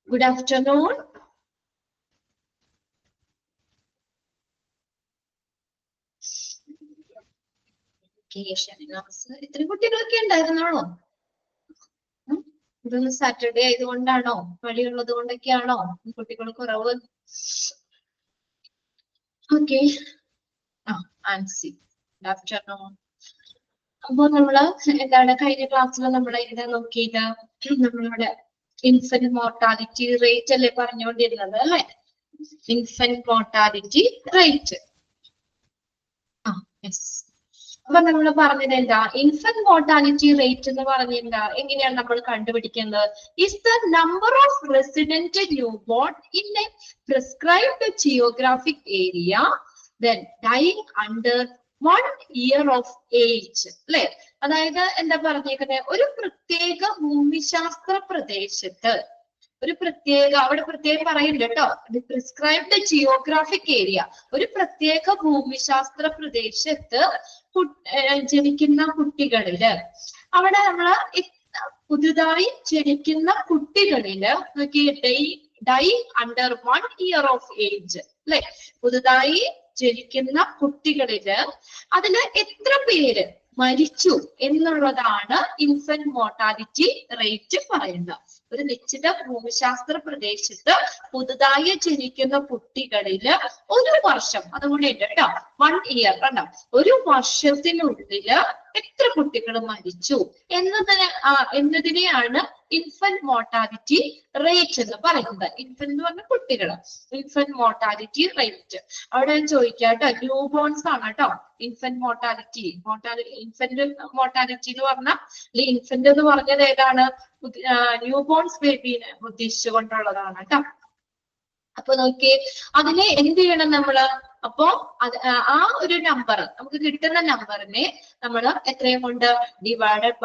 Good afternoon. ഇത്ര കുട്ടികളൊക്കെ ഉണ്ടായിരുന്നാണോ? ഇതൊന്ന് സാറ്റർഡേ ആയതുകൊണ്ടാണോ? കളിയുള്ളത് കൊണ്ടൊക്കെയാണോ കുട്ടികൾ കുറവ്? ഓക്കെ. Ancy, good afternoon. അപ്പൊ നമ്മള് എന്താണ് കഴിഞ്ഞ ക്ലാസ്സിൽ നമ്മളെ ഇത് നോക്കിയത്, നമ്മളുടെ ഇൻഫന്റ് മോർട്ടാലിറ്റി റേറ്റ് അല്ലേ പറഞ്ഞുകൊണ്ടിരുന്നത് അല്ലെ? Infant mortality rate. അപ്പൊ നമ്മൾ പറഞ്ഞത് എന്താ? ഇൻഫന്റ് മോർട്ടാലിറ്റി റേറ്റ് എന്ന് പറഞ്ഞെന്താ? എങ്ങനെയാണ് നമ്മൾ കണ്ടുപിടിക്കുന്നത്? Is the number of resident new born in A prescribed geographic area then dying under 1 year of age. അല്ലെ? അതായത് എന്താ പറഞ്ഞേക്കുന്നത്? ഒരു പ്രത്യേക ഭൂമിശാസ്ത്ര പ്രദേശത്ത്, ഒരു പ്രത്യേക, അവിടെ പ്രത്യേകം പറയുന്നുണ്ട് കേട്ടോ, പ്രിസ്ക്രൈബ്ഡ് ജിയോഗ്രാഫിക് ഏരിയ, ഒരു പ്രത്യേക ഭൂമിശാസ്ത്ര പ്രദേശത്ത് ജനിക്കുന്ന കുട്ടികളില്, അവിടെ നമ്മള് പുതുതായി ജനിക്കുന്ന കുട്ടികളില് dye under 1 year of age അല്ലെ? പുതുതായി ജനിക്കുന്ന കുട്ടികളില് അതില് എത്ര പേര് മരിച്ചു എന്നുള്ളതാണ് ഇൻഫന്റ് മോർട്ടാലിറ്റി റേറ്റ് പറയുന്നത്. ഒരു നിശ്ചിത ഭൂമിശാസ്ത്ര പ്രദേശത്ത് പുതുതായി ജനിക്കുന്ന കുട്ടികളില് ഒരു വർഷം, അതുകൊണ്ട് കേട്ടോ 1 year കണ്ടോ, ഒരു വർഷത്തിനുള്ളില് എത്ര കുട്ടികൾ മരിച്ചു എന്നതിനെയാണ് ഇൻഫന്റ് മോർട്ടാലിറ്റി റേറ്റ് എന്ന് പറയുന്നത്. ഇൻഫന്റ് എന്ന് പറഞ്ഞ കുട്ടികൾ, ഇൻഫന്റ് മോർട്ടാലിറ്റി റേറ്റ്. അവിടെ ഞാൻ ചോദിക്കാം കേട്ടോ, ന്യൂ ബോൺസ് ആണ് കേട്ടോ ഇൻഫന്റ് മോർട്ടാലിറ്റി. ഇൻഫന്റ് മോർട്ടാലിറ്റി എന്ന് പറഞ്ഞാൽ, ഇൻഫന്റ് എന്ന് പറഞ്ഞത് ഏതാണ്? ന്യൂ ബോൺസ് ബേബീനെ ഉദ്ദേശിച്ചുകൊണ്ടുള്ളതാണ് കേട്ടോ. അപ്പൊ നോക്കി അതിനെ എന്ത് ചെയ്യണം നമ്മള്? അപ്പോ ആ ഒരു നമ്പർ, നമുക്ക് കിട്ടുന്ന നമ്പറിനെ നമ്മൾ എത്രയും കൊണ്ട് ഡിവൈഡഡ്,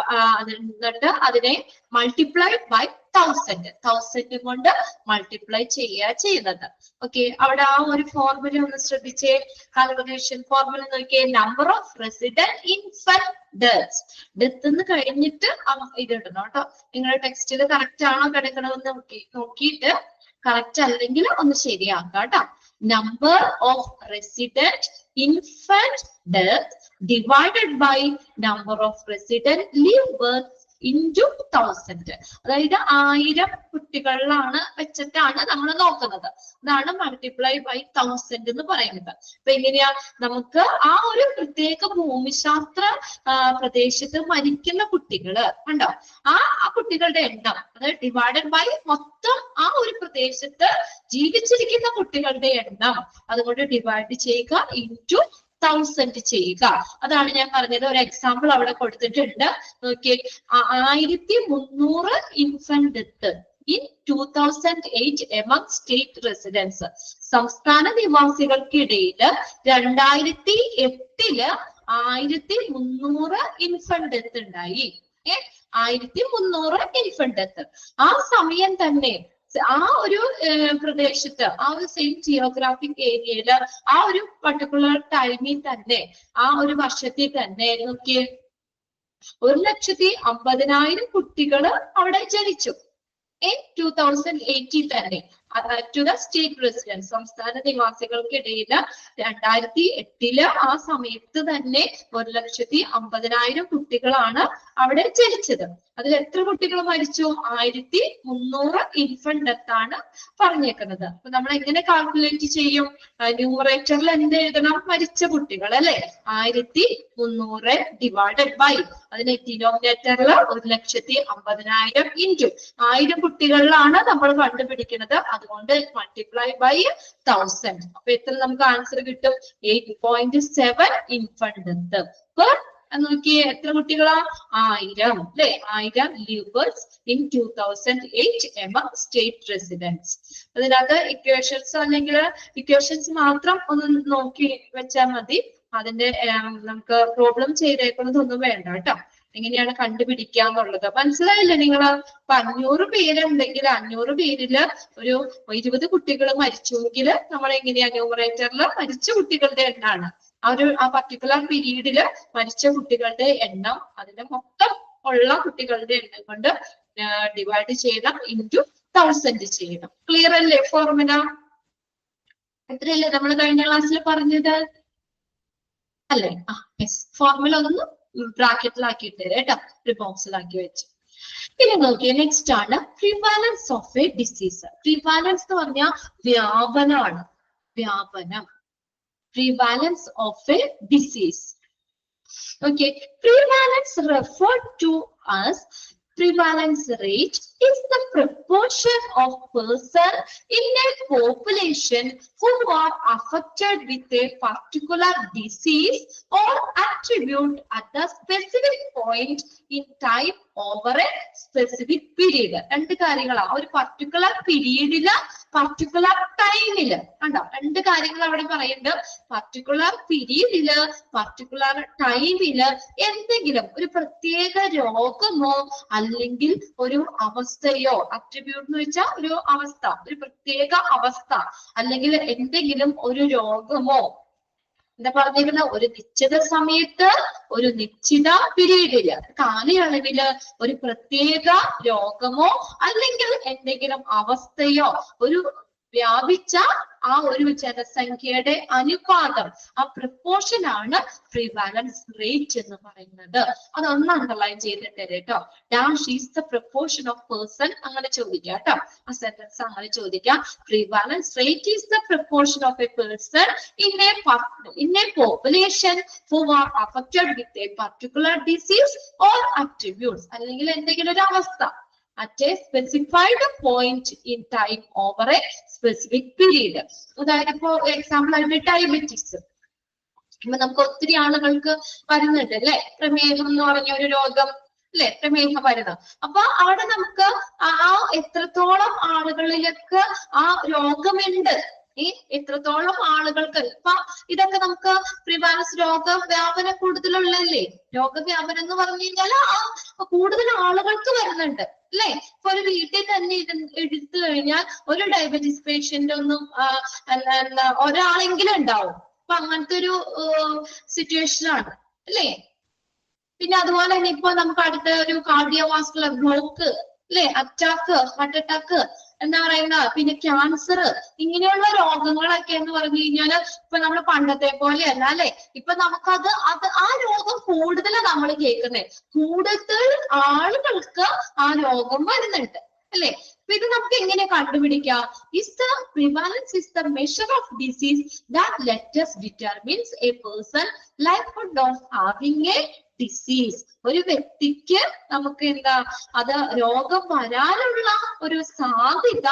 എന്നിട്ട് അതിനെ മൾട്ടിപ്ലൈഡ് ബൈ 1000 കൊണ്ട് മൾട്ടിപ്ലൈ ചെയ്യുന്നത്. ഓക്കെ, അവിടെ ആ ഒരു ഫോർമുല ഒന്ന് ശ്രദ്ധിച്ചേ. കാൽക്കുലേഷൻ ഫോർമുല നോക്കിയേ. Number of resident infant death എന്ന് കഴിഞ്ഞിട്ട് ഇത് ഇടണം കേട്ടോ. നിങ്ങളുടെ ടെക്സ്റ്റിൽ കറക്റ്റ് ആണോ കിടക്കണമെന്ന് നോക്കിയിട്ട്, കറക്റ്റ് അല്ലെങ്കിൽ ഒന്ന് ശരിയാക്കാം കേട്ടോ. Number of resident infant death divided by number of resident live birth into 1000. അതായത് 1000 കുട്ടികളിലാണ് വെച്ചിട്ടാണ് നമ്മൾ നോക്കുന്നത്. അതാണ് മൾട്ടിപ്ലൈ ബൈ 1000 എന്ന് പറയുന്നത്. അപ്പൊ എങ്ങനെയാ നമുക്ക് ആ ഒരു പ്രത്യേക ഭൂമിശാസ്ത്ര പ്രദേശത്ത് മരിക്കുന്ന കുട്ടികള് കണ്ടോ, ആ കുട്ടികളുടെ എണ്ണം, അതായത് ഡിവൈഡഡ് ബൈ മൊത്തം ആ ഒരു പ്രദേശത്ത് ജീവിച്ചിരിക്കുന്ന കുട്ടികളുടെ എണ്ണം, അതുകൊണ്ട് ഡിവൈഡ് ചെയ്യുക ഇൻറ്റു 1000 ചെയ്യുക. അതാണ് ഞാൻ പറഞ്ഞത്. ഒരു എക്സാമ്പിൾ അവിടെ കൊടുത്തിട്ടുണ്ട്, നോക്കിയേ. 1300 infant death in 2008 among state residents. സംസ്ഥാന നിവാസികൾക്കിടയിൽ 2008 1300 ഇൻഫന്റ് ഡെത്ത് ഉണ്ടായി. 1300 ഇൻഫന്റ് ഡെത്ത്. ആ സമയം തന്നെ ആ ഒരു പ്രദേശത്ത്, ആ ഒരു സെയിം ജിയോഗ്രാഫിക് ഏരിയയില്, ആ ഒരു പർട്ടിക്കുലർ ടൈമിൽ തന്നെ, ആ ഒരു വർഷത്തിൽ തന്നെ നോക്കിയേ 1,50,000 കുട്ടികൾ അവിടെ ജനിച്ചു. 2018 തന്നെ ടു ദ സ്റ്റേറ്റ് റെസിഡൻസ്, സംസ്ഥാന നിവാസികൾക്കിടയിൽ 2008 ആ സമയത്ത് തന്നെ 1,50,000 കുട്ടികളാണ് അവിടെ ജനിച്ചത്. അതിൽ എത്ര കുട്ടികൾ മരിച്ചു? 1300 ഇൻഫന്റ് ഡെത്ത് ആണ് പറഞ്ഞേക്കുന്നത്. അപ്പൊ നമ്മൾ എങ്ങനെ കാൽക്കുലേറ്റ് ചെയ്യും? ന്യൂമറേറ്ററിൽ എന്ത് എഴുതണം? മരിച്ച കുട്ടികൾ അല്ലെ? 1300 ഡിവൈഡഡ് ബൈ, അതിന് ഡിനോമിനേറ്ററിൽ 1,50,000 ഇൻറ്റു 1000 കുട്ടികളിലാണ് നമ്മൾ കണ്ടുപിടിക്കുന്നത്. അതുകൊണ്ട് മൾട്ടിപ്ലൈ ബൈ 1000. അപ്പൊ എത്ര നമുക്ക് ആൻസർ കിട്ടും? 8.7 ഇൻഫന്റ് ഡെത്ത് പെർ. നോക്കിയേ എത്ര കുട്ടികളാ? 1000 അല്ലെ? 1000 livers in 2008 among state residents. അതിനകത്ത് ഇക്വേഷൻസ് അല്ലെങ്കിൽ ഇക്വേഷൻസ് മാത്രം ഒന്ന് നോക്കി വെച്ചാൽ മതി. അതിന്റെ നമുക്ക് പ്രോബ്ലം ചെയ്തേക്കുന്നതൊന്നും വേണ്ട കേട്ടോ. എങ്ങനെയാണ് കണ്ടുപിടിക്കുക എന്നുള്ളത് മനസ്സിലായില്ലേ നിങ്ങള്? 500 പേരുണ്ടെങ്കിൽ 500 പേരില് ഒരു 20 കുട്ടികൾ മരിച്ചുവെങ്കിൽ നമ്മൾ എങ്ങനെയാ ന്യൂമറേറ്ററിൽ മരിച്ച കുട്ടികളുടെ എണ്ണാണ്, ആ പർട്ടിക്കുലർ പീരീഡില് മരിച്ച കുട്ടികളുടെ എണ്ണം, അതിന്റെ മൊത്തം ഉള്ള കുട്ടികളുടെ എണ്ണം കൊണ്ട് ഡിവൈഡ് ചെയ്യണം, ഇൻറ്റു 1000 ചെയ്യണം. ക്ലിയർ അല്ലേ ഫോർമുല? എത്രയല്ലേ നമ്മൾ കഴിഞ്ഞ ക്ലാസ്സിൽ പറഞ്ഞത് അല്ലേ? ഫോർമുല ഒന്ന് ബ്രാക്കറ്റിലാക്കിയിട്ട് കേട്ടോ, ഒരു ബോക്സിലാക്കി വെച്ചു. പിന്നെ നോക്കിയേ, നെക്സ്റ്റ് ആണ് prevalence of A disease. Prevalence എന്ന് പറഞ്ഞാൽ വ്യാപനമാണ്, വ്യാപനം. Prevalence of a disease. Okay, prevalence referred to as prevalence rate is the proportion of person in a population who are affected with a particular disease or attribute at the specific point in time over a specific period. രണ്ട് കാര്യങ്ങളാ, ഒരു particular പീരീഡില് particular ടൈമില് കണ്ടോ, രണ്ട് കാര്യങ്ങൾ അവിടെ പറയുന്നുണ്ട്. Particular പീരീഡില് particular ടൈമില് എന്തെങ്കിലും ഒരു പ്രത്യേക രോഗമോ അല്ലെങ്കിൽ ഒരു അവസ്ഥയോ, അട്രിബ്യൂട്ട് എന്ന് വെച്ചാൽ ഒരു അവസ്ഥ, ഒരു പ്രത്യേക അവസ്ഥ അല്ലെങ്കിൽ എന്തെങ്കിലും ഒരു രോഗമോ എന്താ പറഞ്ഞിരിക്കുന്ന ഒരു നിശ്ചിത സമയത്ത് ഒരു നിശ്ചിത പീരീഡില് കാലയളവില് ഒരു പ്രത്യേക രോഗമോ അല്ലെങ്കിൽ എന്തെങ്കിലും അവസ്ഥയോ ഒരു വ്യാപിച്ച ആ ഒരു ജനസംഖ്യയുടെ അനുപാതം, ആ പ്രപ്പോർഷൻ ആണ് പ്രിവാലൻസ് റേറ്റ് എന്ന് പറയുന്നത്. അതൊന്ന് അണ്ടർലൈൻ ചെയ്തിട്ട് കേട്ടോ. Dash is the proportion of person, അങ്ങനെ ചോദിക്കാം കേട്ടോ. ആ സെന്റൻസ് അങ്ങനെ ചോദിക്കാം. Prevalence rate is the proportion of a person in a population who are affected with a particular disease or attributes, അല്ലെങ്കിൽ എന്തെങ്കിലും ഒരു അവസ്ഥ at a specified point in time over a specific period. അതായത് ഇപ്പോ example ആയിട്ട് diabetics, ഇപ്പൊ നമുക്ക് ഒത്തിരി ആളുകൾക്ക് വരുന്നുണ്ട് അല്ലെ, പ്രമേഹം എന്ന് പറഞ്ഞ ഒരു രോഗം അല്ലെ, പ്രമേഹ മരുന്ന്. അപ്പൊ അവിടെ നമുക്ക് ആ എത്രത്തോളം ആളുകളിലേക്ക് ആ രോഗമുണ്ട്, ഈ എത്രത്തോളം ആളുകൾക്ക്, ഇപ്പൊ ഇതൊക്കെ നമുക്ക് പ്രിവാലൻസ് രോഗവ്യാപനം കൂടുതലുള്ളതല്ലേ. രോഗവ്യാപനം എന്ന് പറഞ്ഞു കഴിഞ്ഞാൽ ആ കൂടുതൽ ആളുകൾക്ക് വരുന്നുണ്ട് അല്ലെ. ഇപ്പൊ ഒരു വീട്ടിൽ തന്നെ എടുത്തു കഴിഞ്ഞാൽ ഒരു ഡയബറ്റീസ് പേഷ്യന്റ് ഒന്നും ഒരാളെങ്കിലും ഉണ്ടാവും. അപ്പൊ അങ്ങനത്തെ ഒരു സിറ്റുവേഷൻ ആണ് അല്ലേ. പിന്നെ അതുപോലെ തന്നെ ഇപ്പൊ നമുക്ക് അടുത്ത ഒരു കാർഡിയോവാസ്കുലർ ബ്ലോക്ക് അല്ലെ, അറ്റാക്ക്, ഹാർട്ട് അറ്റാക്ക് എന്താ പറയുന്ന, പിന്നെ ക്യാൻസർ, ഇങ്ങനെയുള്ള രോഗങ്ങളൊക്കെ എന്ന് പറഞ്ഞു കഴിഞ്ഞാല് ഇപ്പൊ നമ്മൾ പണ്ടത്തെ പോലെയല്ല അല്ലെ. ഇപ്പൊ നമുക്കത് ആ രോഗം കൂടുതൽ നമ്മൾ കേൾക്കുന്നേ, കൂടുതൽ ആളുകൾക്ക് ആ രോഗം വരുന്നുണ്ട് അല്ലെ. അപ്പൊ ഇത് നമുക്ക് എങ്ങനെ കണ്ടുപിടിക്കാം? Is the prevalence is the measure of disease that let us determines a person likelihood of having a disease. ഒരു വ്യക്തിക്ക് നമുക്ക് എന്താ അത് രോഗം വരാനുള്ള ഒരു സാധ്യത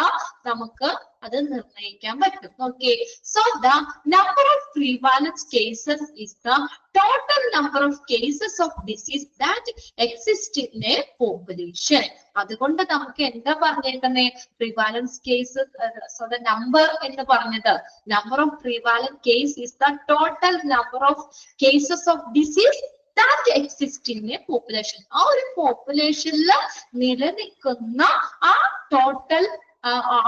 നമുക്ക് അത് നിർണ്ണയിക്കാൻ പറ്റും. Okay, so the number of prevalence cases is the total number of cases of disease that exist in a population. അതുകൊണ്ട് നമുക്ക് എന്താ പറഞ്ഞേക്കുന്നത്, prevalence cases, so the number എന്ന് പറഞ്ഞത്, number of prevalent case is the total number of cases of disease that exist in a population. ആ ഒരു പോപ്പുലേഷനിൽ നിലനിൽക്കുന്ന ആ ടോട്ടൽ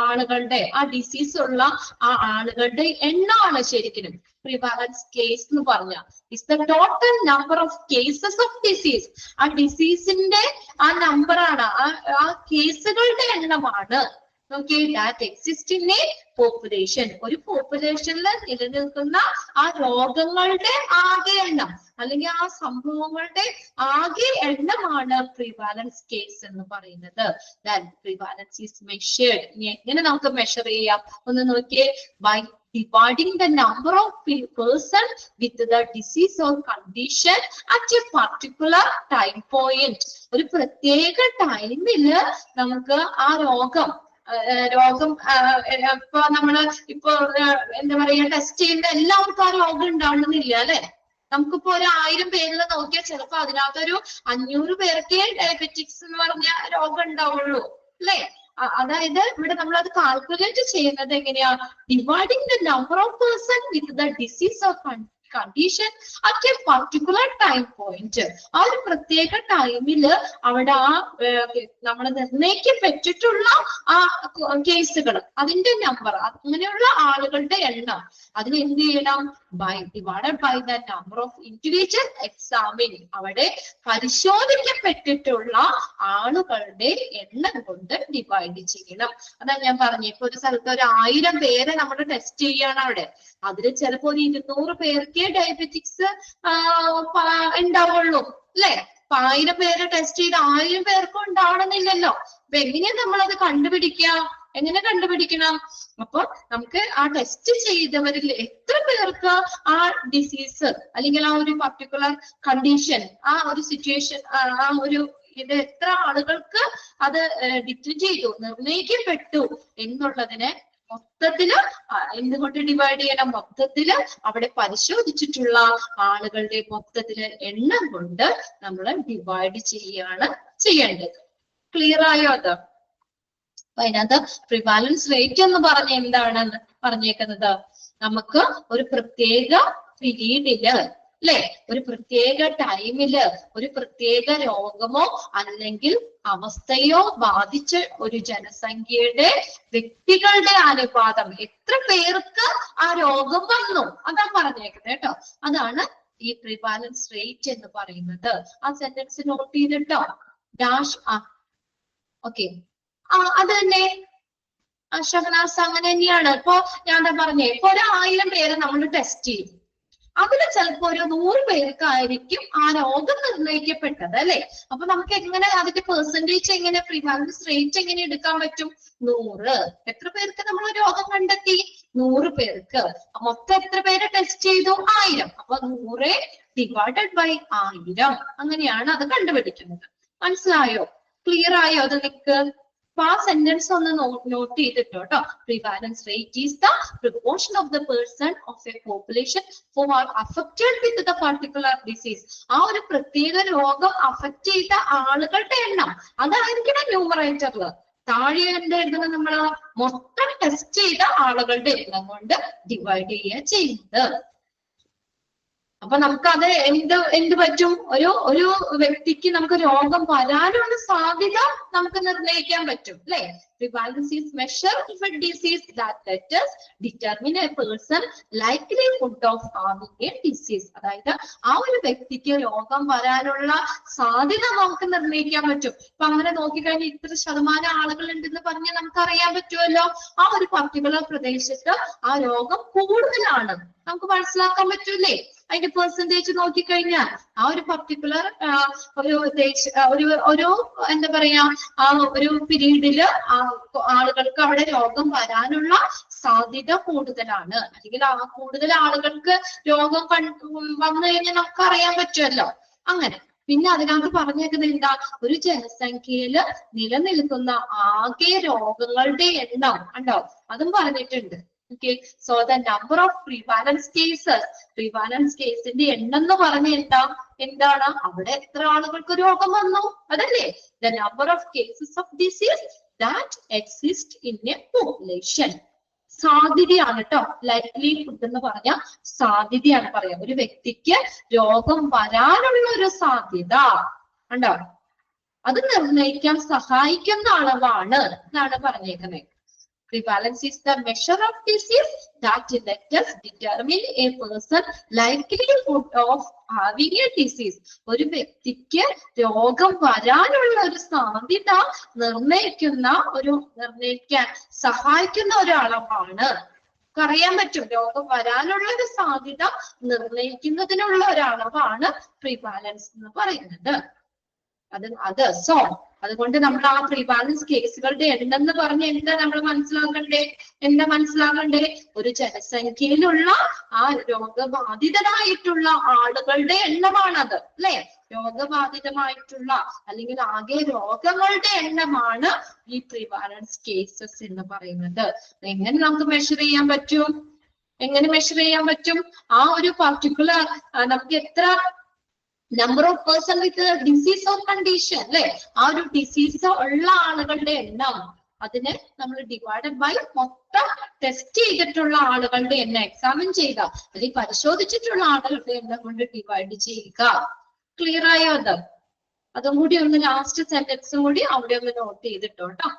ആളുകളുടെ, ആ ഡിസീസ് ഉള്ള ആ ആളുകളുടെ എണ്ണമാണ് ശരിക്കും പ്രിവാലൻസ് കേസ് എന്ന് പറഞ്ഞ. Is the total number of cases of disease. ആ ഡിസീസിന്റെ ആ നമ്പറാണ്, ആ കേസുകളുടെ എണ്ണമാണ്. Okay, that exist in a population. ഒരു പോപ്പുലേഷനിൽ നിലനിൽക്കുന്ന ആ രോഗങ്ങളുടെ ആകെ എണ്ണം അല്ലെങ്കിൽ ആ സംഭവങ്ങളുടെ ആകെ എണ്ണമാണ് പ്രിവാലൻസ് കേസ് എന്ന് പറയുന്നത്. Prevalence is measured. ഇനി എങ്ങനെ നമുക്ക് മെഷർ ചെയ്യാം ഒന്ന് നോക്കിയേ. By dividing the number of person with the disease or condition at a particular time point. ഒരു പ്രത്യേക ടൈമില് നമുക്ക് ആ രോഗം ഇപ്പൊ നമ്മള് ഇപ്പൊ എന്താ പറയാ ടെസ്റ്റ് ചെയ്യുന്ന എല്ലാവർക്കും ആ രോഗം ഉണ്ടാവണമെന്നില്ല അല്ലെ. നമുക്കിപ്പോ ഒരു 1000 പേരിൽ നോക്കിയാൽ ചിലപ്പോ അതിനകത്തൊരു 500 പേർക്കേ ഡയബറ്റിക്സ് എന്ന് പറഞ്ഞ രോഗം ഉണ്ടാവുള്ളൂ അല്ലെ. അതായത് ഇവിടെ നമ്മൾ അത് കാൽക്കുലേറ്റ് ചെയ്യുന്നത് എങ്ങനെയാ, dividing the number of person with the disease of condition at a particular time point. ആ ഒരു പ്രത്യേക ടൈമില് അവിടെ ആ നമ്മൾ നിർണയിക്കപ്പെട്ടിട്ടുള്ള ആ കേസുകൾ, അതിന്റെ നമ്പർ, അങ്ങനെയുള്ള ആളുകളുടെ എണ്ണം അതിന് എന്ത് ചെയ്യണം? divided by the number of individual examined. അവിടെ പരിശോധിക്കപ്പെട്ടിട്ടുള്ള ആളുകളുടെ എണ്ണം കൊണ്ട് ഡിവൈഡ് ചെയ്യണം. അതാ ഞാൻ പറഞ്ഞു, ഇപ്പൊ ഒരു സ്ഥലത്ത് ഒരു 1000 പേരെ നമ്മൾ ടെസ്റ്റ് ചെയ്യാണ് അവിടെ, അതിൽ ചിലപ്പോ ഒരു 200 പേർക്ക് ഡയബറ്റിക്സ് ഉണ്ടാവുള്ളൂ അല്ലെ? 1000 പേരെ ടെസ്റ്റ് ചെയ്ത് 1000 പേർക്കും ഉണ്ടാവണമെന്നില്ലല്ലോ. അപ്പൊ എങ്ങനെയാ നമ്മളത് കണ്ടുപിടിക്കുക? എങ്ങനെ കണ്ടുപിടിക്കണം? അപ്പൊ നമുക്ക് ആ ടെസ്റ്റ് ചെയ്തവരിൽ എത്ര പേർക്ക് ആ ഡിസീസ് അല്ലെങ്കിൽ ആ ഒരു പർട്ടിക്കുലർ കണ്ടീഷൻ, ആ ഒരു സിറ്റുവേഷൻ, ആ ഒരു ഇത് എത്ര ആളുകൾക്ക് അത് ഡിറ്റക്ട് ചെയ്തു, നിർണയിക്കപ്പെട്ടു എന്നുള്ളതിനെ മൊത്തത്തില് എന്തുകൊണ്ട് ഡിവൈഡ് ചെയ്യണം? മൊത്തത്തില് അവിടെ പരിശോധിച്ചിട്ടുള്ള ആളുകളുടെ മൊത്തത്തില് എണ്ണം കൊണ്ട് നമ്മൾ ഡിവൈഡ് ചെയ്യാണ് ചെയ്യേണ്ടത്. ക്ലിയർ ആയോ അത്? അപ്പൊ അതിനകത്ത് പ്രിവാലൻസ് റേറ്റ് എന്ന് പറഞ്ഞ എന്താണെന്ന് പറഞ്ഞേക്കുന്നത്, നമുക്ക് ഒരു പ്രത്യേക പീരീഡില് അല്ലെ, ഒരു പ്രത്യേക ടൈമില് ഒരു പ്രത്യേക രോഗമോ അല്ലെങ്കിൽ അവസ്ഥയോ ബാധിച്ച ഒരു ജനസംഖ്യയുടെ വ്യക്തികളുടെ അനുപാതം, എത്ര പേർക്ക് ആ രോഗം വന്നു, അതാ പറഞ്ഞേക്കുന്നത് കേട്ടോ. അതാണ് ഈ പ്രിവാലൻസ് റേറ്റ് എന്ന് പറയുന്നത്. ആ സെന്റൻസ് നോട്ട് ചെയ്തിട്ടോ. ഡാഷ് ഓക്കെ, അത് തന്നെ ഷഹനാസ്, അങ്ങനെ തന്നെയാണ്. ഇപ്പൊ ഞാൻ പറഞ്ഞേ, ഇപ്പൊ ഒരു 1000 പേരെ നമ്മൾ ടെസ്റ്റ് ചെയ്യും, അതില് ചിലപ്പോ ഒരു 100 പേർക്കായിരിക്കും ആ രോഗം നിർണയിക്കപ്പെട്ടത് അല്ലെ? അപ്പൊ നമുക്ക് എങ്ങനെ അതിന്റെ പെർസെന്റേജ്, എങ്ങനെ പ്രിവാലൻസ് റേറ്റ് എങ്ങനെ എടുക്കാൻ പറ്റും? 100. എത്ര പേർക്ക് നമ്മൾ രോഗം കണ്ടെത്തി? 100 പേർക്ക്. മൊത്തം എത്ര പേര് ടെസ്റ്റ് ചെയ്തു? 1000. അപ്പൊ 100 ഡിവൈഡഡ് ബൈ 1000, അങ്ങനെയാണ് അത് കണ്ടുപിടിക്കുന്നത്. മനസ്സിലായോ? ക്ലിയർ ആയോ അത് നിങ്ങൾക്ക്? അപ്പൊ ആ സെന്റൻസ് ഒന്ന് നോട്ട് ചെയ്തിട്ടോ കേട്ടോ. Prevalence rate is the proportion of the person of A population who are affected with the particular disease. ആ ഒരു പ്രത്യേക രോഗം അഫക്ട് ചെയ്ത ആളുകളുടെ എണ്ണം അതായിരിക്കണം ന്യൂമറേറ്ററിൽ. താഴെ എന്താ എഴുതുന്നത്? നമ്മൾ മൊത്തം ടെസ്റ്റ് ചെയ്ത ആളുകളുടെ എണ്ണം കൊണ്ട് ഡിവൈഡ് ചെയ്യുക ചെയ്യുന്നത്. അപ്പൊ നമുക്കത് എന്ത് പറ്റും? ഒരു വ്യക്തിക്ക് നമുക്ക് രോഗം വരാനുള്ള സാധ്യത നമുക്ക് നിർണ്ണയിക്കാൻ പറ്റും അല്ലെ? Prevalence is measure of a disease that let us determine a person likelihood of having a disease. അതായത് ആ ഒരു വ്യക്തിക്ക് രോഗം വരാനുള്ള സാധ്യത നമുക്ക് നിർണ്ണയിക്കാൻ പറ്റും. അപ്പൊ അങ്ങനെ നോക്കിക്കഴിഞ്ഞാൽ ഇത്ര ശതമാനം ആളുകൾ ഉണ്ടെന്ന് പറഞ്ഞ് നമുക്ക് അറിയാൻ പറ്റുമല്ലോ. ആ ഒരു പർട്ടിക്കുലർ പ്രദേശത്ത് ആ രോഗം കൂടുതലാണ് നമുക്ക് മനസ്സിലാക്കാൻ പറ്റൂലേ? അതിന്റെ പെർസെന്റേജ് നോക്കിക്കഴിഞ്ഞാൽ ആ ഒരു പർട്ടിക്കുലർ ഒരു എന്താ പറയാ, ആ ഒരു പീരീഡില് ആളുകൾക്ക് അവിടെ രോഗം വരാനുള്ള സാധ്യത കൂടുതലാണ്. അല്ലെങ്കിൽ ആ കൂടുതൽ ആളുകൾക്ക് രോഗം വന്നു കഴിഞ്ഞാൽ നമുക്ക് അറിയാൻ പറ്റുമല്ലോ. അങ്ങനെ പിന്നെ അതിനകത്ത് പറഞ്ഞേക്കുന്നത് എന്താ? ഒരു ജനസംഖ്യയില് നിലനിൽക്കുന്ന ആകെ രോഗങ്ങളുടെ എണ്ണം ഉണ്ടോ? അതും പറഞ്ഞിട്ടുണ്ട്. Okay, so the number of prevalence cases, prevalence caseന്റെ എണ്ണം എന്ന് പറഞ്ഞ എന്താണ്? അവിടെ എത്ര ആളുകൾക്ക് രോഗം വന്നു അതല്ലേ? The number of cases of disease that exist in a population. സാധ്യതയാണ് കേട്ടോ. ലൈക്ലിഹുഡ് എന്ന് പറഞ്ഞ സാധ്യതയാണ് പറയാം. ഒരു വ്യക്തിക്ക് രോഗം വരാനുള്ള ഒരു സാധ്യത ഉണ്ടോ? അത് നിർണ്ണയിക്കാൻ സഹായിക്കുന്ന അളവാണ് എന്നാണ് പറഞ്ഞേക്കുന്നത്. Prevalence is the measure of disease that let us determine a person likelihood of having a disease. ഒരു വ്യക്തിക്ക് രോഗം വരാനുള്ള ഒരു സാധ്യത നിർണ്ണയിക്കാൻ സഹായിക്കുന്ന ഒരു അളവാണ്. അറിയാൻ പറ്റും രോഗം വരാനുള്ള ഒരു സാധ്യത നിർണ്ണയിക്കുന്നതിനുള്ള ഒരു അളവാണ് പ്രിവാലൻസ് എന്ന് പറയുന്നത്. സോ അതുകൊണ്ട് നമ്മൾ ആ പ്രിവാലൻസ് കേസുകളുടെ എണ്ണം എന്ന് പറഞ്ഞ എന്താ നമ്മൾ മനസ്സിലാക്കണ്ടേ? ഒരു ജനസംഖ്യയിലുള്ള ആ രോഗബാധിതരായിട്ടുള്ള ആളുകളുടെ എണ്ണമാണത് അല്ലെ? രോഗബാധിതമായിട്ടുള്ള അല്ലെങ്കിൽ ആകെ രോഗങ്ങളുടെ എണ്ണമാണ് ഈ പ്രിവാലൻസ് കേസസ് എന്ന് പറയുന്നത്. എങ്ങനെ നമുക്ക് മെഷർ ചെയ്യാൻ പറ്റും? ആ ഒരു പർട്ടിക്കുലർ നമുക്ക് എത്ര number of person with disease or condition അല്ലെ? ആ ഒരു ഡിസീസ് ഉള്ള ആളുകളുടെ എണ്ണം അതിനെ നമ്മൾ ഡിവൈഡഡ് ബൈ മൊത്തം ടെസ്റ്റ് ചെയ്തിട്ടുള്ള ആളുകളുടെ എണ്ണം, എക്സാമിൻ ചെയ്ത അല്ലെങ്കിൽ പരിശോധിച്ചിട്ടുള്ള ആളുകളുടെ എണ്ണം കൊണ്ട് ഡിവൈഡ് ചെയ്യുക. ക്ലിയർ ആയോ അത്? അതും കൂടി ഒന്ന് ലാസ്റ്റ് സെന്റൻസും കൂടി അവിടെ ഒന്ന് നോട്ട് ചെയ്തിട്ടോ കേട്ടോ.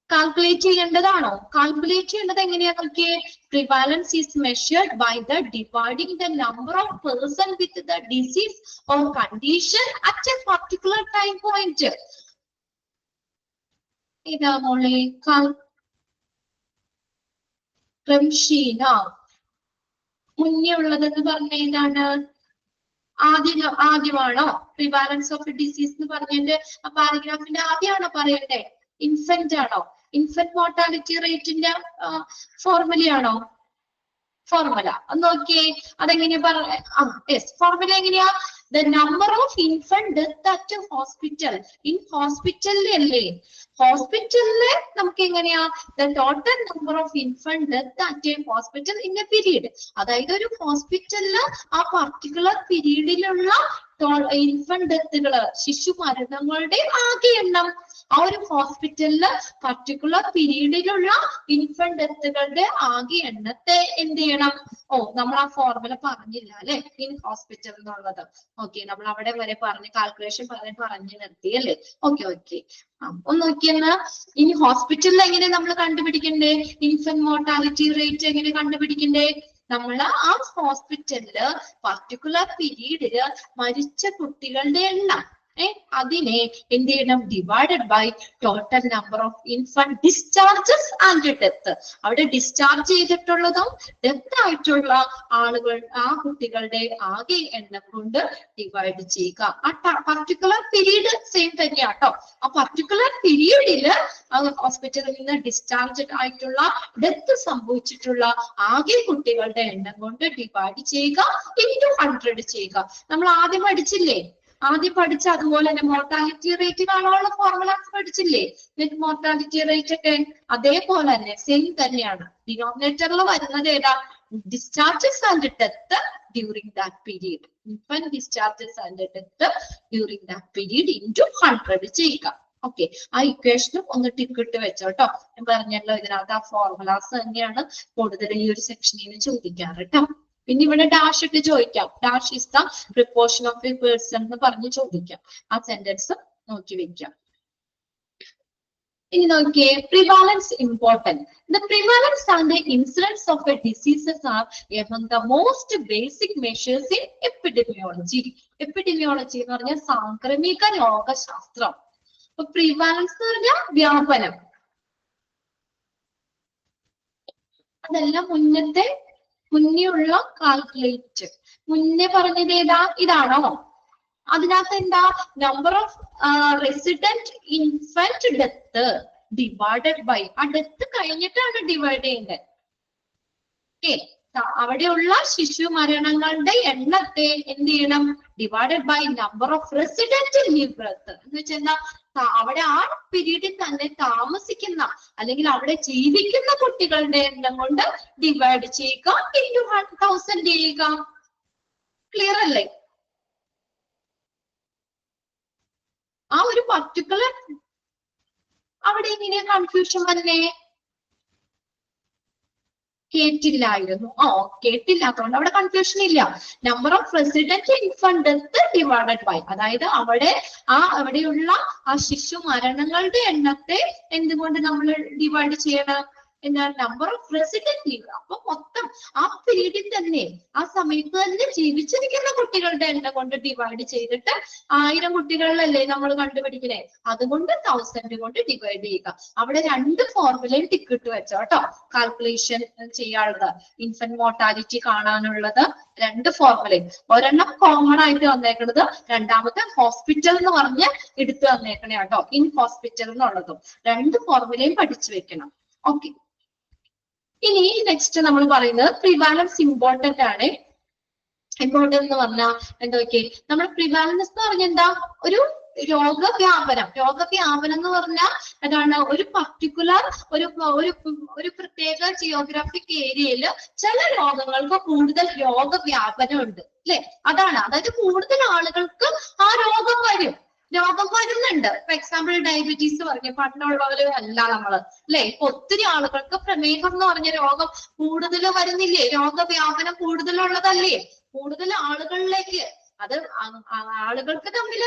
കാൽക്കുലേറ്റ് ചെയ്യേണ്ടതാണോ? കാൽക്കുലേറ്റ് ചെയ്യേണ്ടത് എങ്ങനെയാ നോക്കിയേ? Prevalence is measured by the dividing the number of person with the disease or condition at a particular time point. ഇതാ മോളെ റംഷീന മുന്നേ ഉള്ളതെന്ന് പറഞ്ഞ ഏതാണ്? ആദ്യമാണോ? പ്രിവാലൻസ് ഓഫ് ഡിസീസ് എന്ന് പറഞ്ഞതിന്റെ പാരഗ്രാഫിന്റെ ആദ്യമാണോ പറയണ്ടേ? ഇൻഫന്റ് ആണോ? ഇൻഫന്റ് മോർട്ടാലിറ്റി റേറ്റിന്റെ ഫോർമുലയാണോ? ഫോർമുല നോക്കിയേ, അതെങ്ങനെയാ ഫോർമുല എങ്ങനെയാ? The number of infant death at hospital. In ഹോസ്പിറ്റലിലല്ലേ? ഹോസ്പിറ്റലില് നമുക്ക് എങ്ങനെയാ? The total number of infant death at a hospital in a period. അതായത് ഒരു ഹോസ്പിറ്റലില് ആ പർട്ടിക്കുലർ പീരീഡിലുള്ള ഇൻഫന്റ് ഡെത്തുകള്, ശിശു മരണങ്ങളുടെ ആകെ എണ്ണം. ആ ഒരു ഹോസ്പിറ്റലില് പർട്ടിക്കുലർ പീരീഡിലുള്ള ഇൻഫന്റ് ഡെത്തുകളുടെ ആകെ എണ്ണത്തെ എന്ത് ചെയ്യണം? നമ്മൾ ആ ഫോർമുല പറഞ്ഞില്ല അല്ലെ, ഇൻ ഹോസ്പിറ്റൽ എന്നുള്ളത്. ഓക്കെ, നമ്മൾ അവിടെ വരെ പറഞ്ഞ് കാൽക്കുലേഷൻ പറഞ്ഞു നിർത്തി അല്ലേ? ഓക്കെ. ഒന്ന് നോക്കിയെന്ന്, ഇനി ഹോസ്പിറ്റലിൽ എങ്ങനെ നമ്മൾ കണ്ടുപിടിക്കണ്ടേ? ഇൻഫന്റ് മോർട്ടാലിറ്റി റേറ്റ് എങ്ങനെ കണ്ടുപിടിക്കണ്ടേ? നമ്മൾ ആ ഹോസ്പിറ്റലില് പർട്ടിക്കുലർ പീരീഡില് മരിച്ച കുട്ടികളുടെ എണ്ണം അതിനെ എന്ത് ചെയ്യണം? Divided by total number of infant discharges and death. അവിടെ ഡിസ്ചാർജ് ചെയ്തിട്ടുള്ളതും ഡെത്ത് ആയിട്ടുള്ള ആളുകൾ, ആ കുട്ടികളുടെ ആകെ എണ്ണം കൊണ്ട് ഡിവൈഡ് ചെയ്യുക. ആ പർട്ടിക്കുലർ പീരീഡ് സെയിം തന്നെയാട്ടോ. ആ പർട്ടിക്കുലർ പീരീഡില് ഹോസ്പിറ്റലിൽ നിന്ന് ഡിസ്ചാർജ് ആയിട്ടുള്ള ഡെത്ത് സംഭവിച്ചിട്ടുള്ള ആകെ കുട്ടികളുടെ എണ്ണം കൊണ്ട് ഡിവൈഡ് ചെയ്യുക, ഇൻടു 100 ചെയ്യുക. നമ്മൾ ആദ്യം പഠിച്ച അതുപോലെ തന്നെ മോർട്ടാലിറ്റി റേറ്റ് കാണാനുള്ള ഫോർമുലാസ് പഠിച്ചില്ലേ? നെറ്റ് മോർട്ടാലിറ്റി റേറ്റ് ഒക്കെ അതേപോലെ തന്നെ സെയിം തന്നെയാണ്. ഡിനോമിനേറ്ററിൽ വരുന്നത് ഏതാ? Discharges and death during that period. Infant discharges and death during that period into 100 ചെയ്യുക. ഓക്കെ, ആ ഇക്വേഷനും ഒന്ന് ടിക്കിട്ട് വെച്ചോട്ടോ. ഞാൻ പറഞ്ഞല്ലോ, ഇതിനകത്ത് ആ ഫോർമുലാസ് തന്നെയാണ് കൂടുതൽ ഈ ഒരു സെക്ഷനിൽ നിന്ന് ചോദിക്കാറ് കേട്ടോ. പിന്നെ ഇവിടെ ഡാഷ് ഇട്ട് ചോദിക്കാം. Dash is the proportion of a person എന്ന് പറഞ്ഞ് ചോദിക്കാം. ആ സെന്റൻസ് നോക്കി വെക്കാം. ഇനി നോക്കിയേ, prevalence important. The prevalence and the incidence of a diseases are among the most basic measures in epidemiology. Epidemiology എന്ന് പറഞ്ഞാൽ സാംക്രമിക രോഗശാസ്ത്രം. അപ്പൊ പ്രിവാലൻസ് എന്ന് പറഞ്ഞാൽ വ്യാപനം. അതെല്ലാം മുന്നേയുള്ള കാൽക്കുലേറ്റ്. മുന്നേ പറഞ്ഞത് ഏതാ? ഇതാണോ? അതിനകത്ത് എന്താ? Number of resident infant death divided by, ആ ഡെത്ത് കഴിഞ്ഞിട്ടാണ് ഡിവൈഡ് ചെയ്യേണ്ടത്. ഓക്കെ, അവിടെയുള്ള ശിശു മരണങ്ങളുടെ എണ്ണത്തെ എന്ത് ചെയ്യണം? Divided by number of resident live birth. എന്ന് വെച്ചാൽ അവിടെ ആ പീരീഡിൽ തന്നെ താമസിക്കുന്ന അല്ലെങ്കിൽ അവിടെ ജീവിക്കുന്ന കുട്ടികളുടെ എണ്ണം കൊണ്ട് ഡിവൈഡ് ചെയ്യുക, ഇൻടു 1000 ചെയ്യുക. ക്ലിയർ അല്ലേ? ആ ഒരു പർട്ടിക്കുലർ അവിടെ എങ്ങനെയാ കൺഫ്യൂഷൻ വന്നേ? കേട്ടില്ലായിരുന്നു. കേട്ടില്ലാത്തതുകൊണ്ട് അവിടെ കൺഫ്യൂഷൻ ഇല്ല. Number of resident infant death divided by, അതായത് അവിടെയുള്ള ആ ശിശു മരണങ്ങളുടെ എണ്ണത്തെ എന്തുകൊണ്ട് നമ്മൾ ഡിവൈഡ് ചെയ്യണം? എന്നാൽ നമ്പർ ഓഫ് റെസിഡന്റ് ലീവ്. അപ്പൊ മൊത്തം ആ പീരീഡിൽ തന്നെ, ആ സമയത്ത് തന്നെ ജീവിച്ചിരിക്കുന്ന കുട്ടികളുടെ എണ്ണം കൊണ്ട് ഡിവൈഡ് ചെയ്തിട്ട് 1000 കുട്ടികളിലല്ലേ നമ്മൾ കണ്ടുപിടിക്കണേ, അതുകൊണ്ട് 1000 കൊണ്ട് ഡിവൈഡ് ചെയ്യുക. അവിടെ 2 ഫോർമുലയും ടിക്കിട്ട് വെച്ചോ കേട്ടോ. കാൽക്കുലേഷൻ ചെയ്യാനുള്ളത്, ഇൻഫന്റ് മോർട്ടാലിറ്റി കാണാനുള്ളത് 2 ഫോർമുലയും. ഒരെണ്ണം കോമൺ ആയിട്ട് വന്നേക്കുന്നത്, രണ്ടാമത്തെ ഹോസ്പിറ്റൽ എന്ന് പറഞ്ഞ് എടുത്തു വന്നേക്കണേ കേട്ടോ. ഇൻ ഹോസ്പിറ്റൽ എന്നുള്ളതും 2 ഫോർമുലയും പഠിച്ചു വെക്കണം. ഓക്കെ, ഇനി നെക്സ്റ്റ് നമ്മൾ പറയുന്നത് പ്രിവാലൻസ് ഇമ്പോർട്ടന്റ് ആണ്. ഇമ്പോർട്ടന്റ് എന്ന് പറഞ്ഞാൽ എന്തൊക്കെ? നമ്മൾ പ്രിവാലൻസ് എന്ന് പറഞ്ഞാൽ എന്താ? ഒരു രോഗവ്യാപനം എന്ന് പറഞ്ഞാൽ അതാണ് ഒരു പർട്ടിക്കുലർ ഒരു പ്രത്യേക ജിയോഗ്രാഫിക് ഏരിയയിൽ ചില രോഗങ്ങൾക്ക് കൂടുതൽ രോഗവ്യാപനം ഉണ്ട് അല്ലെ? അതാണ്, അതായത് കൂടുതൽ ആളുകൾക്ക് ആ രോഗം വരും. രോഗം വരുന്നുണ്ട്. ഇപ്പൊ എക്സാമ്പിൾ ഡയബറ്റീസ് പറഞ്ഞ പണ്ടുള്ളവര് അല്ല നമ്മള് അല്ലെ. ഇപ്പൊ ഒത്തിരി ആളുകൾക്ക് പ്രമേഹം എന്ന് പറഞ്ഞ രോഗം കൂടുതൽ വരുന്നില്ലേ? രോഗവ്യാപനം കൂടുതലുള്ളതല്ലേ? കൂടുതൽ ആളുകളിലേക്ക് അത് ആളുകൾക്ക് തമ്മിൽ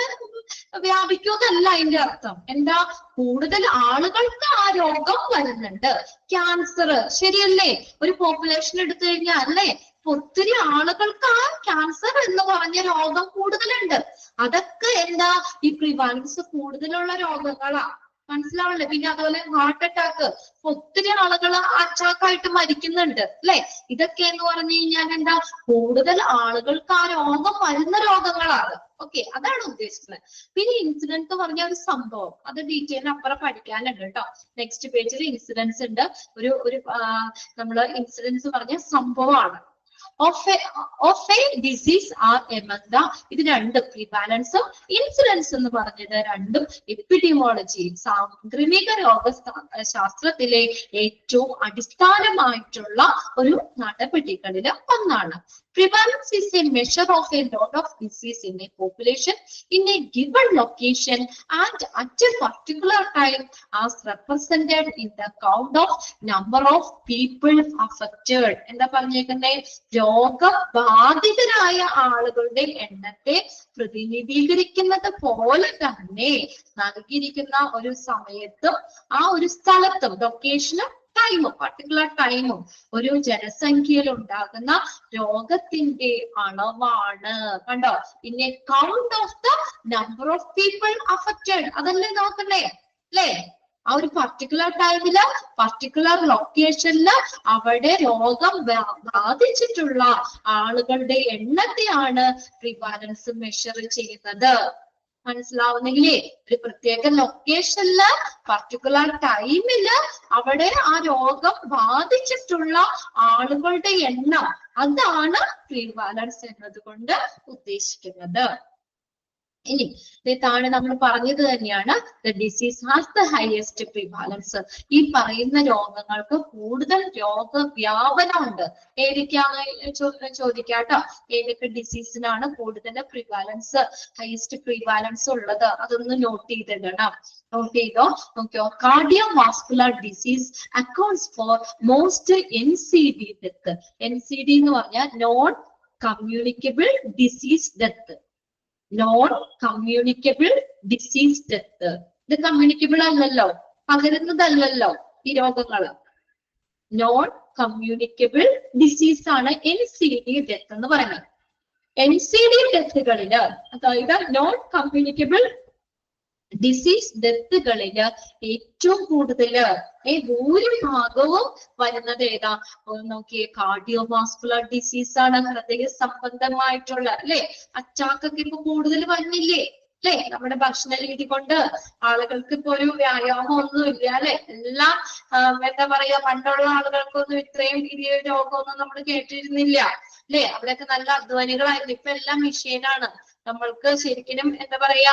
വ്യാപിക്കുന്നല്ല അതിന്റെ അർത്ഥം. എന്താ? കൂടുതൽ ആളുകൾക്ക് ആ രോഗം വരുന്നുണ്ട്. ക്യാൻസർ ശരിയല്ലേ? ഒരു പോപ്പുലേഷൻ എടുത്തു കഴിഞ്ഞാൽ അല്ലേ, ഒത്തിരി ആളുകൾക്ക് ആ ക്യാൻസർ എന്ന് പറഞ്ഞ രോഗം കൂടുതലുണ്ട്. അതൊക്കെ എന്താ? ഈ പ്രിവാലൻസ് കൂടുതലുള്ള രോഗങ്ങളാ. മനസ്സിലാവല്ലേ? പിന്നെ അതുപോലെ ഹാർട്ട് അറ്റാക്ക്, ഒത്തിരി ആളുകൾ അറ്റാക്കായിട്ട് മരിക്കുന്നുണ്ട് അല്ലെ. ഇതൊക്കെ എന്ന് പറഞ്ഞു കഴിഞ്ഞാൽ എന്താ? കൂടുതൽ ആളുകൾക്ക് ആ രോഗം വരുന്ന രോഗങ്ങളാണ്. ഓക്കെ, അതാണ് ഉദ്ദേശിക്കുന്നത്. പിന്നെ ഇൻസിഡൻസ് പറഞ്ഞ ഒരു സംഭവം, അത് ഡീറ്റെയിൽ അപ്പുറം പഠിക്കാനുണ്ട് കേട്ടോ. നെക്സ്റ്റ് പേജിൽ ഇൻസിഡൻസ് ഉണ്ട്. ഒരു നമ്മള് ഇൻസിഡൻസ് പറഞ്ഞ സംഭവമാണ്. of a disease are among the ഇത് രണ്ടും പ്രിവാലൻസും ഇൻസിഡൻസ് എന്ന് പറഞ്ഞത് രണ്ടും എപ്പിഡെമിയോളജി സാംക്രമിക രോഗശാസ്ത്രത്തിലെ ഏറ്റവും അടിസ്ഥാനമായിട്ടുള്ള ഒരു നടപടികളിൽ ഒന്നാണ്. Prevalence is a measure of a lot of disease in a population in a given location and at a particular time as represented in the count of number of people affected. എന്താ പറഞ്ഞേക്കുന്നേ? രോഗബാധിതരായ ആളുകളുടെ എണ്ണത്തെ പ്രതിനിധീകരിക്കുന്നത് പോലെ തന്നെ നൽകിയിരിക്കുന്ന ഒരു സമയത്തും ആ ഒരു സ്ഥലത്തും ലൊക്കേഷനും ടൈമും പർട്ടിക്കുലർ ടൈമും ഒരു ജനസംഖ്യയിൽ ഉണ്ടാകുന്ന രോഗത്തിന്റെ അളവാണ്. കണ്ടോ? പിന്നെ count of the number of people affected, അതല്ലേ നോക്കണ്ടേ അല്ലേ? ആ ഒരു പർട്ടിക്കുലർ ടൈമില് പർട്ടിക്കുലർ ലൊക്കേഷനില് അവിടെ രോഗം ബാധിച്ചിട്ടുള്ള ആളുകളുടെ എണ്ണത്തെയാണ് പ്രിവാലൻസ് മെഷർ ചെയ്യുന്നത്. മനസ്സിലാവുന്നെങ്കിലേ, ഒരു പ്രത്യേക ലൊക്കേഷനില് പർട്ടിക്കുലർ ടൈമില് അവിടെ ആ രോഗം ബാധിച്ചിട്ടുള്ള ആളുകളുടെ എണ്ണം, അതാണ് പ്രിവാലൻസ് എന്നതുകൊണ്ട് ഉദ്ദേശിക്കുന്നത്. ഇനി താഴെ നമ്മൾ പറഞ്ഞത് തന്നെയാണ് the disease has the highest prevalence. ഈ പറയുന്ന രോഗങ്ങൾക്ക് കൂടുതൽ രോഗവ്യാപനം ഉണ്ട്. ഏതൊക്കെയാണ് ചോദിക്കാട്ടോ? ഏതൊക്കെ ഡിസീസിനാണ് കൂടുതൽ പ്രിവാലൻസ്, ഹയസ്റ്റ് പ്രിവാലൻസ് ഉള്ളത്? അതൊന്ന് നോട്ട് ചെയ്തിടണം. നോട്ട് ചെയ്തോ? നോക്കിയോ? Cardiovascular disease accounts for most NCD death. NCD എന്ന് പറഞ്ഞാൽ non communicable disease death. Non communicable disease death. ഇത് കമ്മ്യൂണിക്കബിൾ അല്ലല്ലോ, പകരുന്നതല്ലല്ലോ ഈ രോഗങ്ങള്. നോൺ കമ്മ്യൂണിക്കബിൾ ഡിസീസ് ആണ് NCD ഡെത്ത് എന്ന് പറയുന്നത്. NCD ഡെത്തുകളില്, അതായത് നോൺ കമ്മ്യൂണിക്കബിൾ ഡിസീസ് ഡെത്തുകളില് ഏറ്റവും കൂടുതൽ ഭൂരിഭാഗവും വരുന്നത് ഏതാ? നോക്കിയേ, കാർഡിയോവാസ്കുലർ ഡിസീസ് ആണ്. ഹൃദയ സംബന്ധമായിട്ടുള്ള അല്ലെ അറ്റാക്കൊക്കെ ഇപ്പൊ കൂടുതൽ വരുന്നില്ലേ അല്ലെ? നമ്മുടെ ഭക്ഷണ രീതി കൊണ്ട് ആളുകൾക്ക് ഇപ്പൊ ഒരു വ്യായാമം ഒന്നും ഇല്ല അല്ലെ. എല്ലാം എന്താ പറയാ, പണ്ടുള്ള ആളുകൾക്കൊന്നും ഇത്രയും വലിയ രോഗമൊന്നും നമ്മൾ കേട്ടിരുന്നില്ല അല്ലെ. അവിടെയൊക്കെ നല്ല അധ്വാനികളായിരുന്നു. ഇപ്പൊ എല്ലാം മെഷീനാണ്. നമ്മൾക്ക് ശരിക്കും എന്താ പറയാ,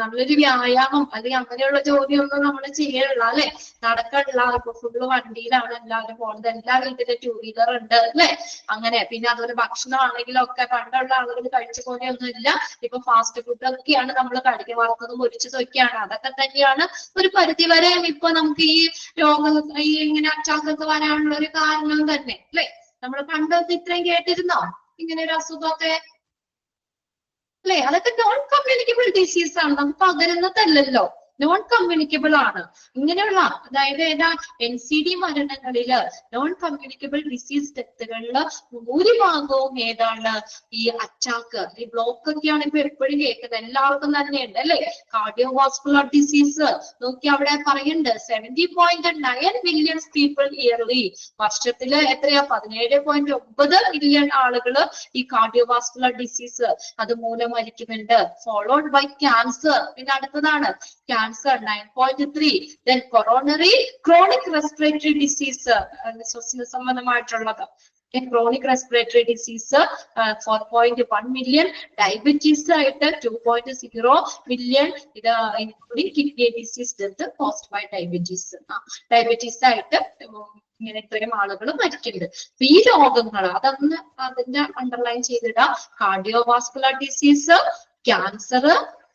നല്ലൊരു വ്യായാമം അല്ലെങ്കിൽ അങ്ങനെയുള്ള ജോലിയൊന്നും നമ്മൾ ചെയ്യണില്ല അല്ലെ. നടക്കണില്ല. ഇപ്പൊ ഫുള്ള് വണ്ടിയിലാണ് എല്ലാവരും പോകുന്നത്. എല്ലാ വീട്ടിലും 2 വീലർ ഉണ്ട് അല്ലെ. അങ്ങനെ പിന്നെ അതുപോലെ ഭക്ഷണം ആണെങ്കിലും ഒക്കെ പണ്ടുള്ള ആളുകൾ കഴിച്ച പോലെയൊന്നും ഇല്ല. ഇപ്പൊ ഫാസ്റ്റ് ഫുഡ് ഒക്കെയാണ് നമ്മൾ കഴിക്കുക, വറുത്തതും പൊരിച്ചതും ഒക്കെയാണ്. അതൊക്കെ തന്നെയാണ് ഒരു പരിധി വരെ ഇപ്പൊ നമുക്ക് ഈ രോഗം, ഈ ഇങ്ങനെ അറ്റാക്കൊക്കെ വരാനുള്ള ഒരു കാരണം തന്നെ അല്ലെ. നമ്മൾ പണ്ടൊന്നും ഇത്രയും കേട്ടിരുന്നോ ഇങ്ങനെ ഒരു അസുഖമൊക്കെ അല്ലെ? അതൊക്കെ നോൺ കമ്മ്യൂണിക്കബിൾ ഡിസീസ് ആണ്, നമുക്ക് പകരുന്നതല്ലല്ലോ, നോൺ കമ്മ്യൂണിക്കബിൾ ആണ്. ഇങ്ങനെയുള്ള അതായത് ഏതാ NCD മരണങ്ങളില്, നോൺ കമ്മ്യൂണിക്കബിൾ ഡിസീസ് ഡെത്തുകളില് ഭൂരിഭാഗവും ഏതാണ്? ഈ അറ്റാക്ക്, ഈ ബ്ലോക്ക് ഒക്കെയാണ് ഇപ്പൊ എപ്പോഴും കേൾക്കുന്നത്. എല്ലാവർക്കും തന്നെയുണ്ട് അല്ലെ. കാർഡിയോവാസ്കുലർ ഡിസീസ് നോക്കി അവിടെ പറയുന്നുണ്ട് 70.9 മില്യൺ പീപ്പിൾ ഇയർലി. വർഷത്തില് എത്രയാ? 17.9 മില്യൺ ആളുകള് ഈ കാർഡിയോവാസ്കുലർ ഡിസീസ് അതുമൂലം മരിക്കുന്നുണ്ട്. Followed by cancer. പിന്നെ അടുത്തതാണ് cancer 9.3, then coronary chronic respiratory disease ശ്വസന സംബന്ധമായിട്ടുള്ളത്, chronic respiratory disease 4.1 million, diabetes ആയിട്ട് 2.0 million, ഇത് including kidney disease death caused by diabetes. Diabetes ആയിട്ട് ഇങ്ങനെ ഇത്രയും ആളുകൾ മരിക്കുന്നുണ്ട്. ഈ രോഗങ്ങൾ അതൊന്ന് അതിന്റെ അണ്ടർലൈൻ ചെയ്തിടാം. Cardiovascular disease, cancer,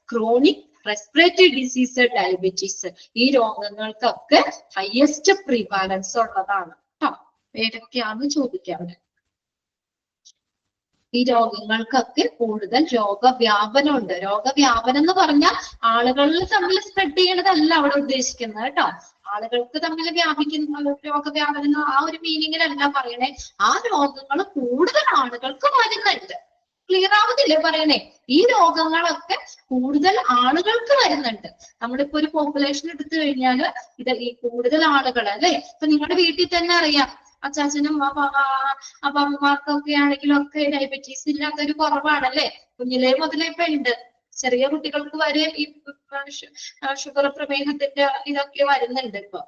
chronic respiratory disease, diabetes. ഈ രോഗങ്ങൾക്കൊക്കെ ഹയസ്റ്റ് പ്രിവാലൻസ് ഉള്ളതാണ് കേട്ടോ. ഏതൊക്കെയാണെന്ന് ചോദിക്കാം അവിടെ. ഈ രോഗങ്ങൾക്കൊക്കെ കൂടുതൽ രോഗവ്യാപനം ഉണ്ട്. രോഗവ്യാപനം എന്ന് പറഞ്ഞാൽ ആളുകളിൽ തമ്മിൽ സ്പ്രെഡ് ചെയ്യണതല്ല അവിടെ ഉദ്ദേശിക്കുന്നത് കേട്ടോ. ആളുകൾക്ക് തമ്മിൽ വ്യാപിക്കുന്ന രോഗവ്യാപനം ആ ഒരു മീനിങ്ങിലല്ല പറയണേ. ആ രോഗങ്ങൾ കൂടുതൽ ആളുകൾക്ക് വരുന്നുണ്ട്. ക്ലിയർ ആവുന്നില്ലേ പറയണേ? ഈ രോഗങ്ങളൊക്കെ കൂടുതൽ ആളുകൾക്ക് വരുന്നുണ്ട്. നമ്മളിപ്പോ ഒരു പോപ്പുലേഷൻ എടുത്തു കഴിഞ്ഞാൽ ഇത് ഈ കൂടുതൽ ആളുകൾ അല്ലെ, ഇപ്പൊ നിങ്ങളുടെ വീട്ടിൽ തന്നെ അറിയാം, അച്ചാച്ചനും അമ്മമാർക്കൊക്കെ ആണെങ്കിലും ഒക്കെ ഡയബറ്റീസ് ഇല്ലാത്തൊരു കുറവാണല്ലേ. കുഞ്ഞിലേ മുതലേ ഇപ്പൊ ഉണ്ട്. ചെറിയ കുട്ടികൾക്ക് വരെ ഈ ഷുഗർ, പ്രമേഹത്തിന്റെ ഇതൊക്കെ വരുന്നുണ്ട് ഇപ്പൊ.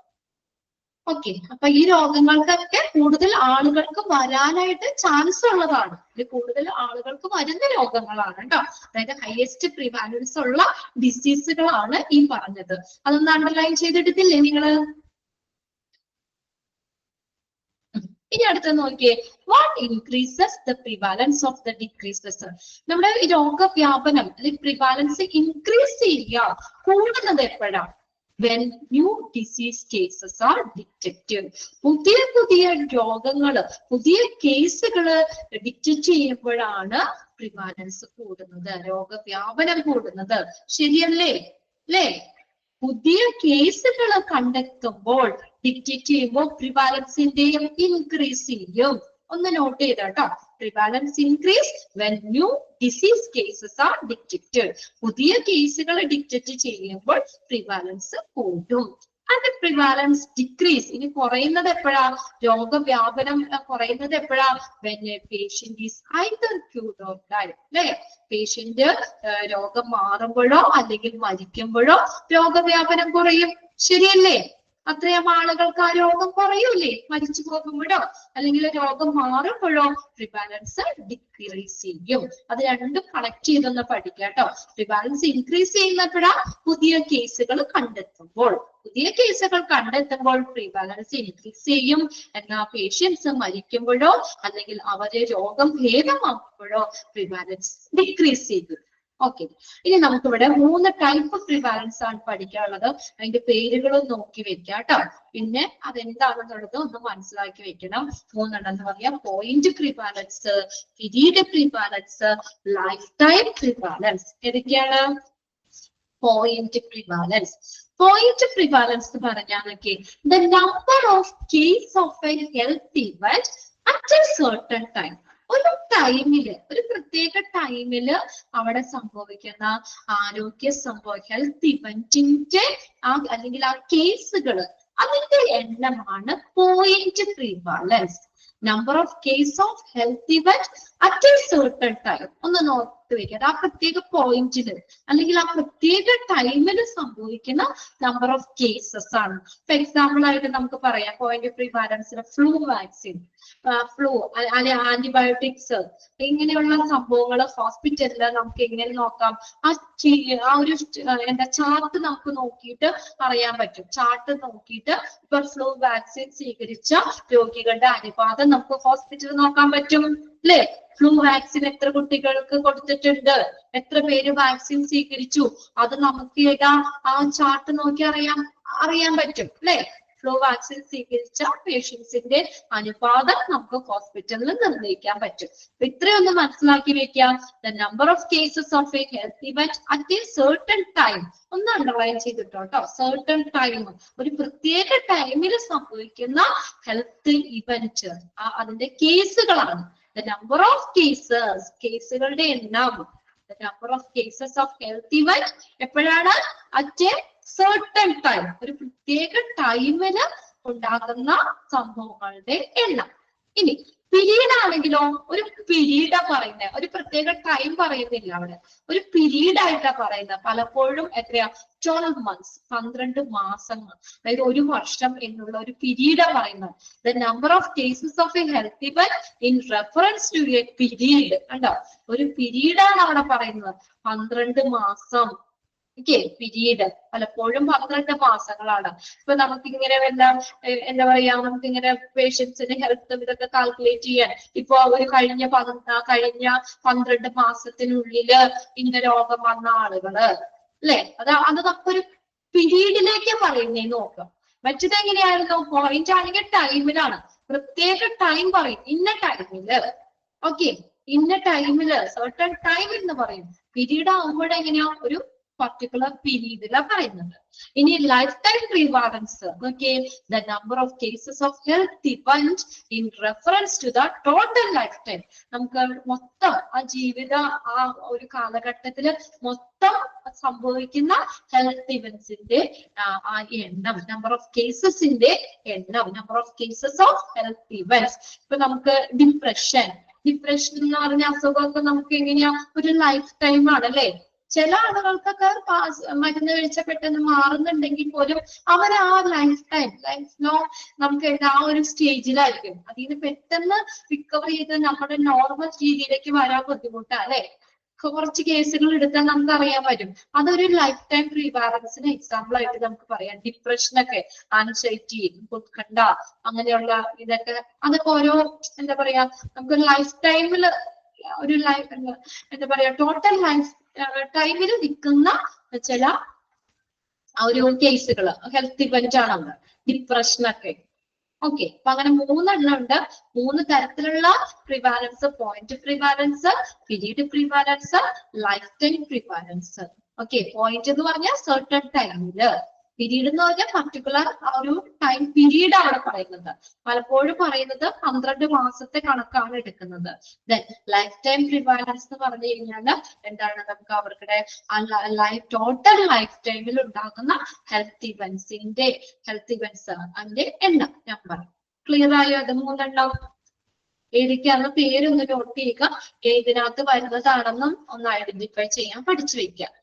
ഓക്കെ, അപ്പൊ ഈ രോഗങ്ങൾക്കൊക്കെ കൂടുതൽ ആളുകൾക്ക് വരാനായിട്ട് ചാൻസ് ഉള്ളതാണ്. ഇത് കൂടുതൽ ആളുകൾക്ക് വരുന്ന രോഗങ്ങളാണ് കേട്ടോ. അതായത് ഹയസ്റ്റ് പ്രിവാലൻസ് ഉള്ള ഡിസീസുകളാണ് ഈ പറഞ്ഞത്. അതൊന്ന് അണ്ടർലൈൻ ചെയ്തെടുത്തില്ലേ നിങ്ങള്? ഇനി അടുത്ത് നോക്കിയേ, what increases the prevalence of the decreases. നമ്മുടെ രോഗവ്യാപനം അല്ലെങ്കിൽ പ്രിവാലൻസ് ഇൻക്രീസ് ചെയ്യുക, കൂടുന്നത് എപ്പോഴാണ്? when new disease cases are detected. പുതിയ പുതിയ രോഗങ്ങള്, പുതിയ കേസുകള് ഡിറ്റക്ട് ചെയ്യുമ്പോഴാണ് പ്രിവാലൻസ് കൂടുന്നത്, രോഗവ്യാപനം കൂടുന്നത്. ശരിയല്ലേ? അല്ലേ? പുതിയ കേസുകൾ കണ്ടെത്തുമ്പോൾ, ഡിറ്റക്ട് ചെയ്യുമ്പോൾ പ്രിവാലൻസിന്റെയും ഇൻക്രീസ് ചെയ്യും. ഒന്ന് നോട്ട് ചെയ്തോ. Prevalence increase when new disease cases are detected. പുതിയ കേസുകൾ ഡിറ്റക്ട് ചെയ്യുമ്പോൾ പ്രിവാലൻസ് കൂടും. ആൻഡ് പ്രിവാലൻസ് ഡിക്രീസ്, ഇനി കുറയുന്നത് എപ്പോഴാ? രോഗവ്യാപനം കുറയുന്നത് എപ്പോഴാ? when a patient is either cured or died. അല്ലെ? പേഷ്യന്റ് രോഗം മാറുമ്പോഴോ അല്ലെങ്കിൽ മരിക്കുമ്പോഴോ രോഗവ്യാപനം കുറയും. ശരിയല്ലേ? അത്രയും ആളുകൾക്ക് ആ രോഗം കുറയൂലേ മരിച്ചു പോകുമ്പോഴോ അല്ലെങ്കിൽ രോഗം മാറുമ്പോഴോ? പ്രിവാലൻസ് ഡിക്രീസ് ചെയ്യും. അത് രണ്ടും കണക്ട് ചെയ്തൊന്ന് പഠിക്കാം കേട്ടോ. പ്രിവാലൻസ് ഇൻക്രീസ് ചെയ്യുന്നപ്പോഴാ? പുതിയ കേസുകൾ കണ്ടെത്തുമ്പോൾ. പുതിയ കേസുകൾ കണ്ടെത്തുമ്പോൾ പ്രിവാലൻസ് ഇൻക്രീസ് ചെയ്യും. എന്നാൽ പേഷ്യൻസ് മരിക്കുമ്പോഴോ അല്ലെങ്കിൽ അവരെ രോഗം ഭേദമാക്കുമ്പോഴോ പ്രിവാലൻസ് ഡിക്രീസ് ചെയ്യും. ഓക്കെ, ഇനി നമുക്കിവിടെ 3 ടൈപ്പ് പ്രിവാലൻസ് ആണ് പഠിക്കാനുള്ളത്. അതിന്റെ പേരുകളും നോക്കി വെക്കാം കേട്ടോ. പിന്നെ അതെന്താണെന്നുള്ളത് ഒന്ന് മനസ്സിലാക്കി വെക്കണം. 3 എന്ന് പറയാം: point prevalence, period prevalence, lifetime prevalence. ഏതൊക്കെയാണ്? Point prevalence. പോയിന്റ് പ്രിവാലൻസ് എന്ന് പറഞ്ഞാൽ the number of case of a health event at a certain time. ഒരു ടൈമില്, ഒരു പ്രത്യേക ടൈമില് അവിടെ സംഭവിക്കുന്ന ആരോഗ്യ ഹെൽത്ത് ഇവന്റിന്റെ അല്ലെങ്കിൽ ആ കേസുകള്, അതിന്റെ എണ്ണമാണ് point prevalence. Number of case of health event at a certain time. ഒന്ന് നോട്ട് വെക്കാം. ആ പ്രത്യേക പോയിന്റില് അല്ലെങ്കിൽ ആ പ്രത്യേക ടൈമില് സംഭവിക്കുന്ന നമ്പർ ഓഫ് കേസസ് ആണ്. ഫോർ എക്സാമ്പിൾ ആയിട്ട് നമുക്ക് പറയാം പോയിന്റ് പ്രിവാലൻസിന് ഫ്ലൂ വാക്സിൻ, ഫ്ലൂ അല്ലെ ആന്റിബയോട്ടിക്സ്, ഇങ്ങനെയുള്ള സംഭവങ്ങൾ ഹോസ്പിറ്റലില് നമുക്ക് എങ്ങനെ നോക്കാം? ആ ഒരു ചാർട്ട് നമുക്ക് നോക്കിയിട്ട് അറിയാൻ പറ്റും. ചാർട്ട് നോക്കിയിട്ട് ഇപ്പൊ ഫ്ലൂ വാക്സിൻ സ്വീകരിച്ച രോഗികളുടെ അനുപാതം നമുക്ക് ഹോസ്പിറ്റലിൽ നോക്കാൻ പറ്റും അല്ലെ? ഫ്ലൂ വാക്സിൻ എത്ര കുട്ടികൾക്ക് കൊടുത്തിട്ടുണ്ട്, എത്ര പേര് വാക്സിൻ സ്വീകരിച്ചു, അത് നമുക്ക് ആ ചാർട്ട് നോക്കി അറിയാൻ പറ്റും അല്ലെ? ഫ്ലൂ വാക്സിൻ സ്വീകരിച്ച പേഷ്യൻസിന്റെ അനുപാതം നമുക്ക് ഹോസ്പിറ്റലിൽ നിർണ്ണയിക്കാൻ പറ്റും. അപ്പൊ ഇത്രയൊന്ന് മനസ്സിലാക്കി വെക്കാം. The number of cases of a health event at a certain time. ഒന്ന് അണ്ടർലൈൻ ചെയ്തിട്ടോ. സർട്ടൺ ടൈം, ഒരു പ്രത്യേക ടൈമിൽ സംഭവിക്കുന്ന ഹെൽത്ത് ഇവന്റ്, അതിന്റെ കേസുകളാണ്. ദ നമ്പർ ഓഫ് കേസസ്, കേസുകളുടെ എണ്ണം. The number of cases of health event എപ്പോഴാണ്? അറ്റ് എ സർട്ടൺ ടൈം, ഒരു പ്രത്യേക ടൈമിന് ഉണ്ടാകുന്ന സംഭവങ്ങളുടെ എണ്ണം. ഇനി പീരീഡ് ആണെങ്കിലോ, ഒരു പീരീഡാ പറയുന്നത്, ഒരു പ്രത്യേക ടൈം പറയുന്നില്ല അവിടെ, ഒരു പീരീഡ് ആയിട്ടാ പറയുന്നത്. പലപ്പോഴും എത്രയാ? 12 months, 12 മാസങ്ങൾ, അതായത് 1 വർഷം എന്നുള്ള ഒരു പീരീഡാ പറയുന്നത്. The number of cases of a health event in reference to a period. കണ്ടോ? ഒരു പീരീഡാണ് അവിടെ പറയുന്നത്. 12 മാസം, ഓക്കെ. പീരീഡ് പലപ്പോഴും 12 മാസങ്ങളാണ്. ഇപ്പൊ നമുക്കിങ്ങനെ എന്താ പറയാ, നമുക്കിങ്ങനെ പേഷ്യൻസിന്റെ ഹെൽത്തും ഇതൊക്കെ കാൽക്കുലേറ്റ് ചെയ്യാൻ ഇപ്പൊ ഒരു കഴിഞ്ഞ 12 മാസത്തിനുള്ളില് ഇന്ന രോഗം വന്ന ആളുകള് അല്ലെ, അത് നമുക്കൊരു പീരീഡിലേക്ക് പറയുന്നേ നോക്കാം. മറ്റത് എങ്ങനെയായിരുന്നു? പോയിന്റ് ആണെങ്കിൽ ടൈമിലാണ്, പ്രത്യേക ടൈം പറയും, ഇന്ന ടൈമില്. ഓക്കെ, ഇന്ന ടൈമില് സർട്ടൺ ടൈം എന്ന് പറയും. പീരീഡ് ആകുമ്പോഴെങ്ങനെയാ ഒരു particular period പറയുന്നത്. ഇനി ലൈഫ് ടൈം പ്രിവാലൻസ് നോക്കിയേ, the number of cases of health event in reference to the total lifetime. നമുക്ക് മൊത്തം ആ ജീവിത ആ ഒരു കാലഘട്ടത്തില് മൊത്തം സംഭവിക്കുന്ന ഹെൽത്ത് ഇവന്റ്സിന്റെ ആ എണ്ണം, നമ്പർ ഓഫ് കേസസിന്റെ എണ്ണം, number of cases of health events. ഇപ്പൊ നമുക്ക് ഡിപ്രഷൻ എന്ന് പറഞ്ഞ അസുഖമൊക്കെ നമുക്ക് എങ്ങനെയാ ഒരു ലൈഫ് ടൈം ആണ് അല്ലെ. ചില ആളുകൾക്കൊക്കെ മരുന്ന് കഴിച്ച പെട്ടെന്ന് മാറുന്നുണ്ടെങ്കിൽ പോലും അവർ ആ ലൈഫ് ലോങ് നമുക്ക് ആ ഒരു സ്റ്റേജിലായിരിക്കും. അതിന് പെട്ടെന്ന് റിക്കവർ ചെയ്ത് നമ്മുടെ നോർമൽ രീതിയിലേക്ക് വരാൻ ബുദ്ധിമുട്ടാണ് അല്ലെ. കുറച്ച് കേസുകൾ എടുത്താൽ നമുക്ക് അറിയാൻ പറ്റും. അതൊരു ലൈഫ് ടൈം പ്രിവാലൻസിന് എക്സാമ്പിൾ ആയിട്ട് നമുക്ക് പറയാം. ഡിപ്രഷനൊക്കെ, ആൻസൈറ്റി, ഉത്കണ്ഠ, അങ്ങനെയുള്ള ഇതൊക്കെ അതൊക്കെ ഓരോ എന്താ പറയാ നമുക്ക് ലൈഫ് ടൈമില് ഒരു എന്താ പറയാ ടോട്ടൽ ലൈഫ് ടൈമിൽ നിൽക്കുന്ന ചില ഒരു കേസുകൾ ഹെൽത്ത് ഇവന്റ് ആണ് ഡിപ്രഷനൊക്കെ. ഓക്കെ, അപ്പൊ അങ്ങനെ 3 എണ്ണം ഉണ്ട്. 3 തരത്തിലുള്ള prevalence: point prevalence, period prevalence, lifetime prevalence. Okay, point എന്ന് പറഞ്ഞാൽ സർട്ടൺ ടൈമില്, പീരീഡ് എന്ന് പറഞ്ഞാൽ പർട്ടിക്കുലർ ഒരു ടൈം പീരീഡ് ആണ് പറയുന്നത്. പലപ്പോഴും പറയുന്നത് 12 മാസത്തെ കണക്കാണ് എടുക്കുന്നത്. ദെൻ ലൈഫ് ടൈം പ്രിവാലൻസ് എന്ന് പറഞ്ഞു കഴിഞ്ഞാൽ എന്താണ്, നമുക്ക് അവരുടെ ടോട്ടൽ ലൈഫ് ടൈമിൽ ഉണ്ടാകുന്ന ഹെൽത്ത് ഇവന്റ്സ് അതിന്റെ എണ്ണം, നമ്പർ. ക്ലിയർ ആയോ? അത് 3 എണ്ണം ഏതൊക്കെയാണ് പേരൊന്ന് നോട്ട് ചെയ്യുക, ഏതിനകത്ത് വരുന്നതാണെന്നും ഒന്ന് ഐഡന്റിഫൈ ചെയ്യാൻ പഠിച്ചു വെക്കുക.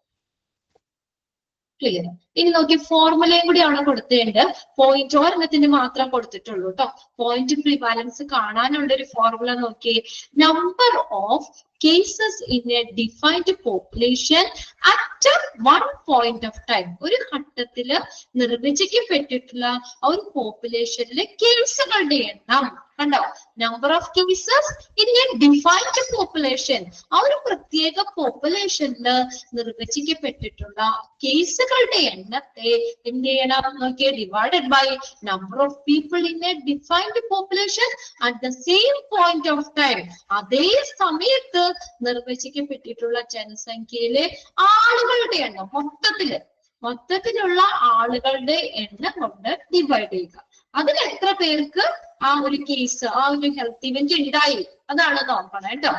ക്ലിയർ. ഇനി നോക്കി, ഫോർമുലയും കൂടി അവിടെ കൊടുത്തിട്ടുണ്ട്. പോയിന്റ് ഒരെണ്ണത്തിന് മാത്രം കൊടുത്തിട്ടുള്ളൂ കേട്ടോ. പോയിന്റ് പ്രിവാലൻസ് കാണാനുള്ള ഒരു ഫോർമുല നോക്കിയേ. Number of cases in a defined population at 1 point of time. ഒരു ഘട്ടത്തില് നിർവചിക്കപ്പെട്ടിട്ടുള്ള ഒരു പോപ്പുലേഷനിലെ കേസുകളുടെ എണ്ണം കണ്ടോ. Number of cases in a defined population, ആ ഒരു പ്രത്യേക പോപ്പുലേഷനില് നിർവചിക്കപ്പെട്ടിട്ടുള്ള കേസുകളുടെ എണ്ണത്തെ എന്ത് ചെയ്യണം നോക്കിയേ, divided by number of people in a defined population at the same point of time. അതേ സമയത്ത് നിർവചിക്കപ്പെട്ടിട്ടുള്ള ജനസംഖ്യയിലെ ആളുകളുടെ എണ്ണം, മൊത്തത്തിലുള്ള ആളുകളുടെ എണ്ണം കൊണ്ട് ഡിവൈഡ് ചെയ്യുക. അതിൽ എത്ര പേർക്ക് ആ ഒരു കേസ്, ആ ഒരു ഹെൽത്ത് ഇവന്റ് ഉണ്ടായി, അതാണ് നോക്കണം കേട്ടോ.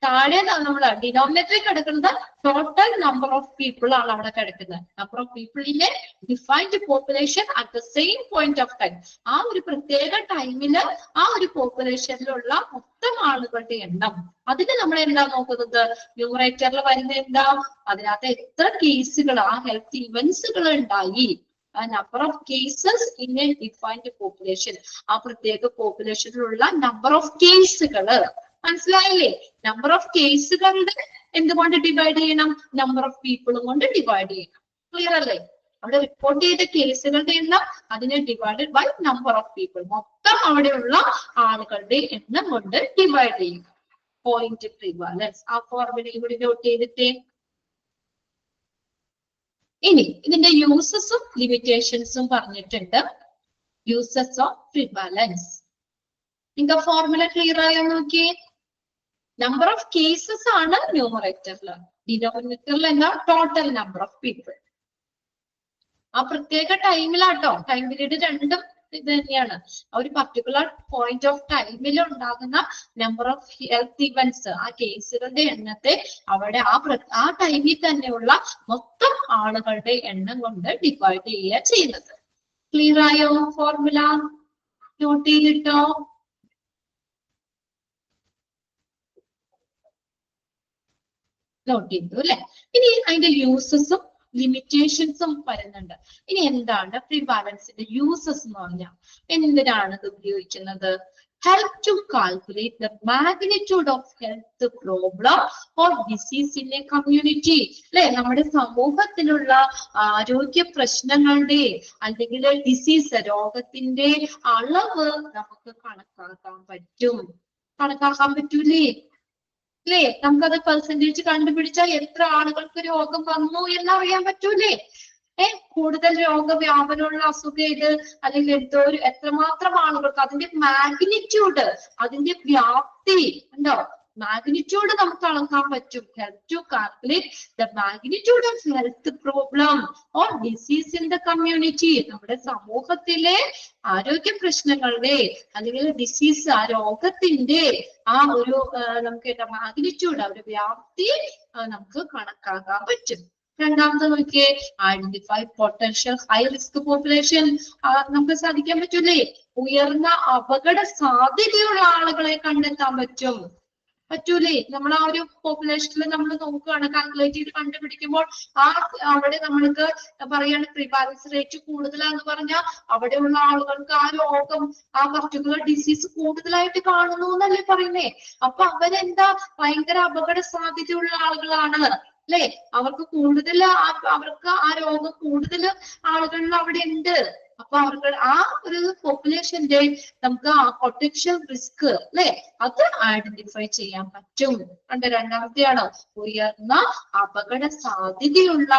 താഴെ നമ്മൾ ഡിനോമിനേറ്ററിൽ കിടക്കുന്നത് ടോട്ടൽ നമ്പർ ഓഫ് പീപ്പിൾ ആണ് അവിടെ കിടക്കുന്നത്. Number of people in a defined population at the same point of time. ആ ഒരു പ്രത്യേക ടൈമില് ആ ഒരു പോപ്പുലേഷനിലുള്ള മൊത്തം ആളുകളുടെ എണ്ണം. അതിന് നമ്മൾ എന്താ നോക്കുന്നത്, ന്യൂമറേറ്ററിൽ വരുന്ന എന്താ, അതിനകത്ത് എത്ര കേസുകൾ, ആ ഹെൽത്ത് ഇവന്റ്സുകൾ ഉണ്ടായി, number of cases in a defined population, ആ പ്രത്യേക പോപ്പുലേഷനിലുള്ള നമ്പർ ഓഫ് കേസുകള്. മനസ്സിലായില്ലേ? നമ്പർ ഓഫ് കേസുകളുടെ എന്തുകൊണ്ട് ഡിവൈഡ് ചെയ്യണം, നമ്പർ ഓഫ് പീപ്പിളും കൊണ്ട് ഡിവൈഡ് ചെയ്യണം. ക്ലിയർ അല്ലേ? അവിടെ റിപ്പോർട്ട് ചെയ്ത കേസുകളുടെ എണ്ണം അതിനെ divided by number of people, മൊത്തം അവിടെയുള്ള ആളുകളുടെ എണ്ണം കൊണ്ട് ഡിവൈഡ് ചെയ്യുക. പോയിന്റ് പ്രിവാലൻസ് ആ ഫോർമുലയും കൂടി നോട്ട് ചെയ്തിട്ടേ. ഇനി ഇതിന്റെ യൂസസും ലിമിറ്റേഷൻസും പറഞ്ഞിട്ടുണ്ട്. Uses of prevalence. നിങ്ങൾക്ക് ഫോർമുല ക്ലിയർ ആയോ നോക്കിയേ. നമ്പർ ഓഫ് കേസസ് ആണ് ന്യൂമറേറ്ററിൽ, ഡിനോമിനേറ്ററിൽ എന്താ, ടോട്ടൽ നമ്പർ ഓഫ് പീപ്പിൾ. ആ പ്രത്യേക ടൈമിലാട്ടോ, ടൈം പീരീഡ് രണ്ടും ഇത് തന്നെയാണ്. ഒരു പർട്ടിക്കുലർ പോയിന്റ് ഓഫ് ടൈമിൽ ഉണ്ടാകുന്ന നമ്പർ ഓഫ് ഹെൽത്ത് ഇവന്റ്സ്, ആ കേസുകളുടെ എണ്ണത്തെ അവിടെ ആ ടൈമിൽ തന്നെയുള്ള മൊത്തം ആളുകളുടെ എണ്ണം കൊണ്ട് ഡിവൈഡ് ചെയ്യുക ചെയ്യുന്നത്. ക്ലിയർ ആയോ? ഫോർമുല നോട്ട് ചെയ്തിട്ടോ? നോട്ട് ചെയ്തു അല്ലെ? ഇനി അതിന്റെ യൂസസും ലിമിറ്റേഷൻസും വരുന്നുണ്ട്. ഇനി എന്താണ് പ്രിവാലൻസിന്റെ യൂസസ് എന്ന് പറഞ്ഞാൽ, എന്തിനാണ് ഇത് ഉപയോഗിക്കുന്നത്? help to calculate the magnitude of health problem or disease in a community. അല്ലെ, നമ്മുടെ സമൂഹത്തിലുള്ള ആരോഗ്യ പ്രശ്നങ്ങളുടെ അല്ലെങ്കിൽ ഡിസീസ് രോഗത്തിന്റെ അളവ് നമുക്ക് കണക്കാക്കാൻ പറ്റൂലേ? അല്ലേ, നമുക്കത് പെർസെന്റേജ് കണ്ടുപിടിച്ചാൽ എത്ര ആളുകൾക്ക് രോഗം വന്നു എന്നറിയാൻ പറ്റൂലേ? കൂടുതൽ രോഗവ്യാപനമുള്ള അസുഖം ഏത്, അല്ലെങ്കിൽ എത്രമാത്രം ആളുകൾക്ക്, അതിന്റെ മാഗ്നിറ്റ്യൂഡ്, അതിന്റെ വ്യാപ്തി ഉണ്ടോ, മാഗ്നിറ്റ്യൂഡ് നമുക്ക് അളക്കാൻ പറ്റും. Help to calculate the magnitude of health problem or disease in the community. നമ്മുടെ സമൂഹത്തിലെ ആരോഗ്യ പ്രശ്നങ്ങളുടെ അല്ലെങ്കിൽ ഡിസീസ്, ആ രോഗത്തിന്റെ ആ ഒരു നമുക്ക് മാഗ്നിറ്റ്യൂഡ്, ആ ഒരു വ്യാപ്തി നമുക്ക് കണക്കാക്കാൻ പറ്റും. രണ്ടാമത് നോക്കിയേ, identify potential high risk population. നമുക്ക് സാധിക്കാൻ പറ്റൂലേ? ഉയർന്ന അപകട സാധ്യതയുള്ള ആളുകളെ കണ്ടെത്താൻ പറ്റൂലേ? നമ്മൾ ആ ഒരു പോപ്പുലേഷനിൽ നമ്മൾ നോക്കുകയാണ്, കാൽക്കുലേറ്റ് ചെയ്ത് കണ്ടുപിടിക്കുമ്പോൾ അവിടെ നമ്മൾക്ക് പറയാണ് പ്രിവാലൻസ് റേറ്റ് കൂടുതലാന്ന് പറഞ്ഞാൽ അവിടെയുള്ള ആളുകൾക്ക് ആ രോഗം, ആ പർട്ടിക്കുലർ ഡിസീസ് കൂടുതലായിട്ട് കാണുന്നു എന്നല്ലേ പറയുന്നേ. അപ്പൊ അവരെന്താ, ഭയങ്കര അപകട സാധ്യതയുള്ള ആളുകളാണ് അല്ലെ, അവർക്ക് കൂടുതൽ, അവർക്ക് ആ രോഗം കൂടുതൽ ആളുകളിൽ അവിടെ ഉണ്ട്. അപ്പൊ അവർക്ക് ആ ഒരു പോപ്പുലേഷന്റെ നമുക്ക് ആ പൊട്ടൻഷ്യൽ റിസ്ക് അല്ലെ, അത് ഐഡന്റിഫൈ ചെയ്യാൻ പറ്റും. രണ്ടാമത്തെയാണ് ഉയർന്ന അപകട സാധ്യതയുള്ള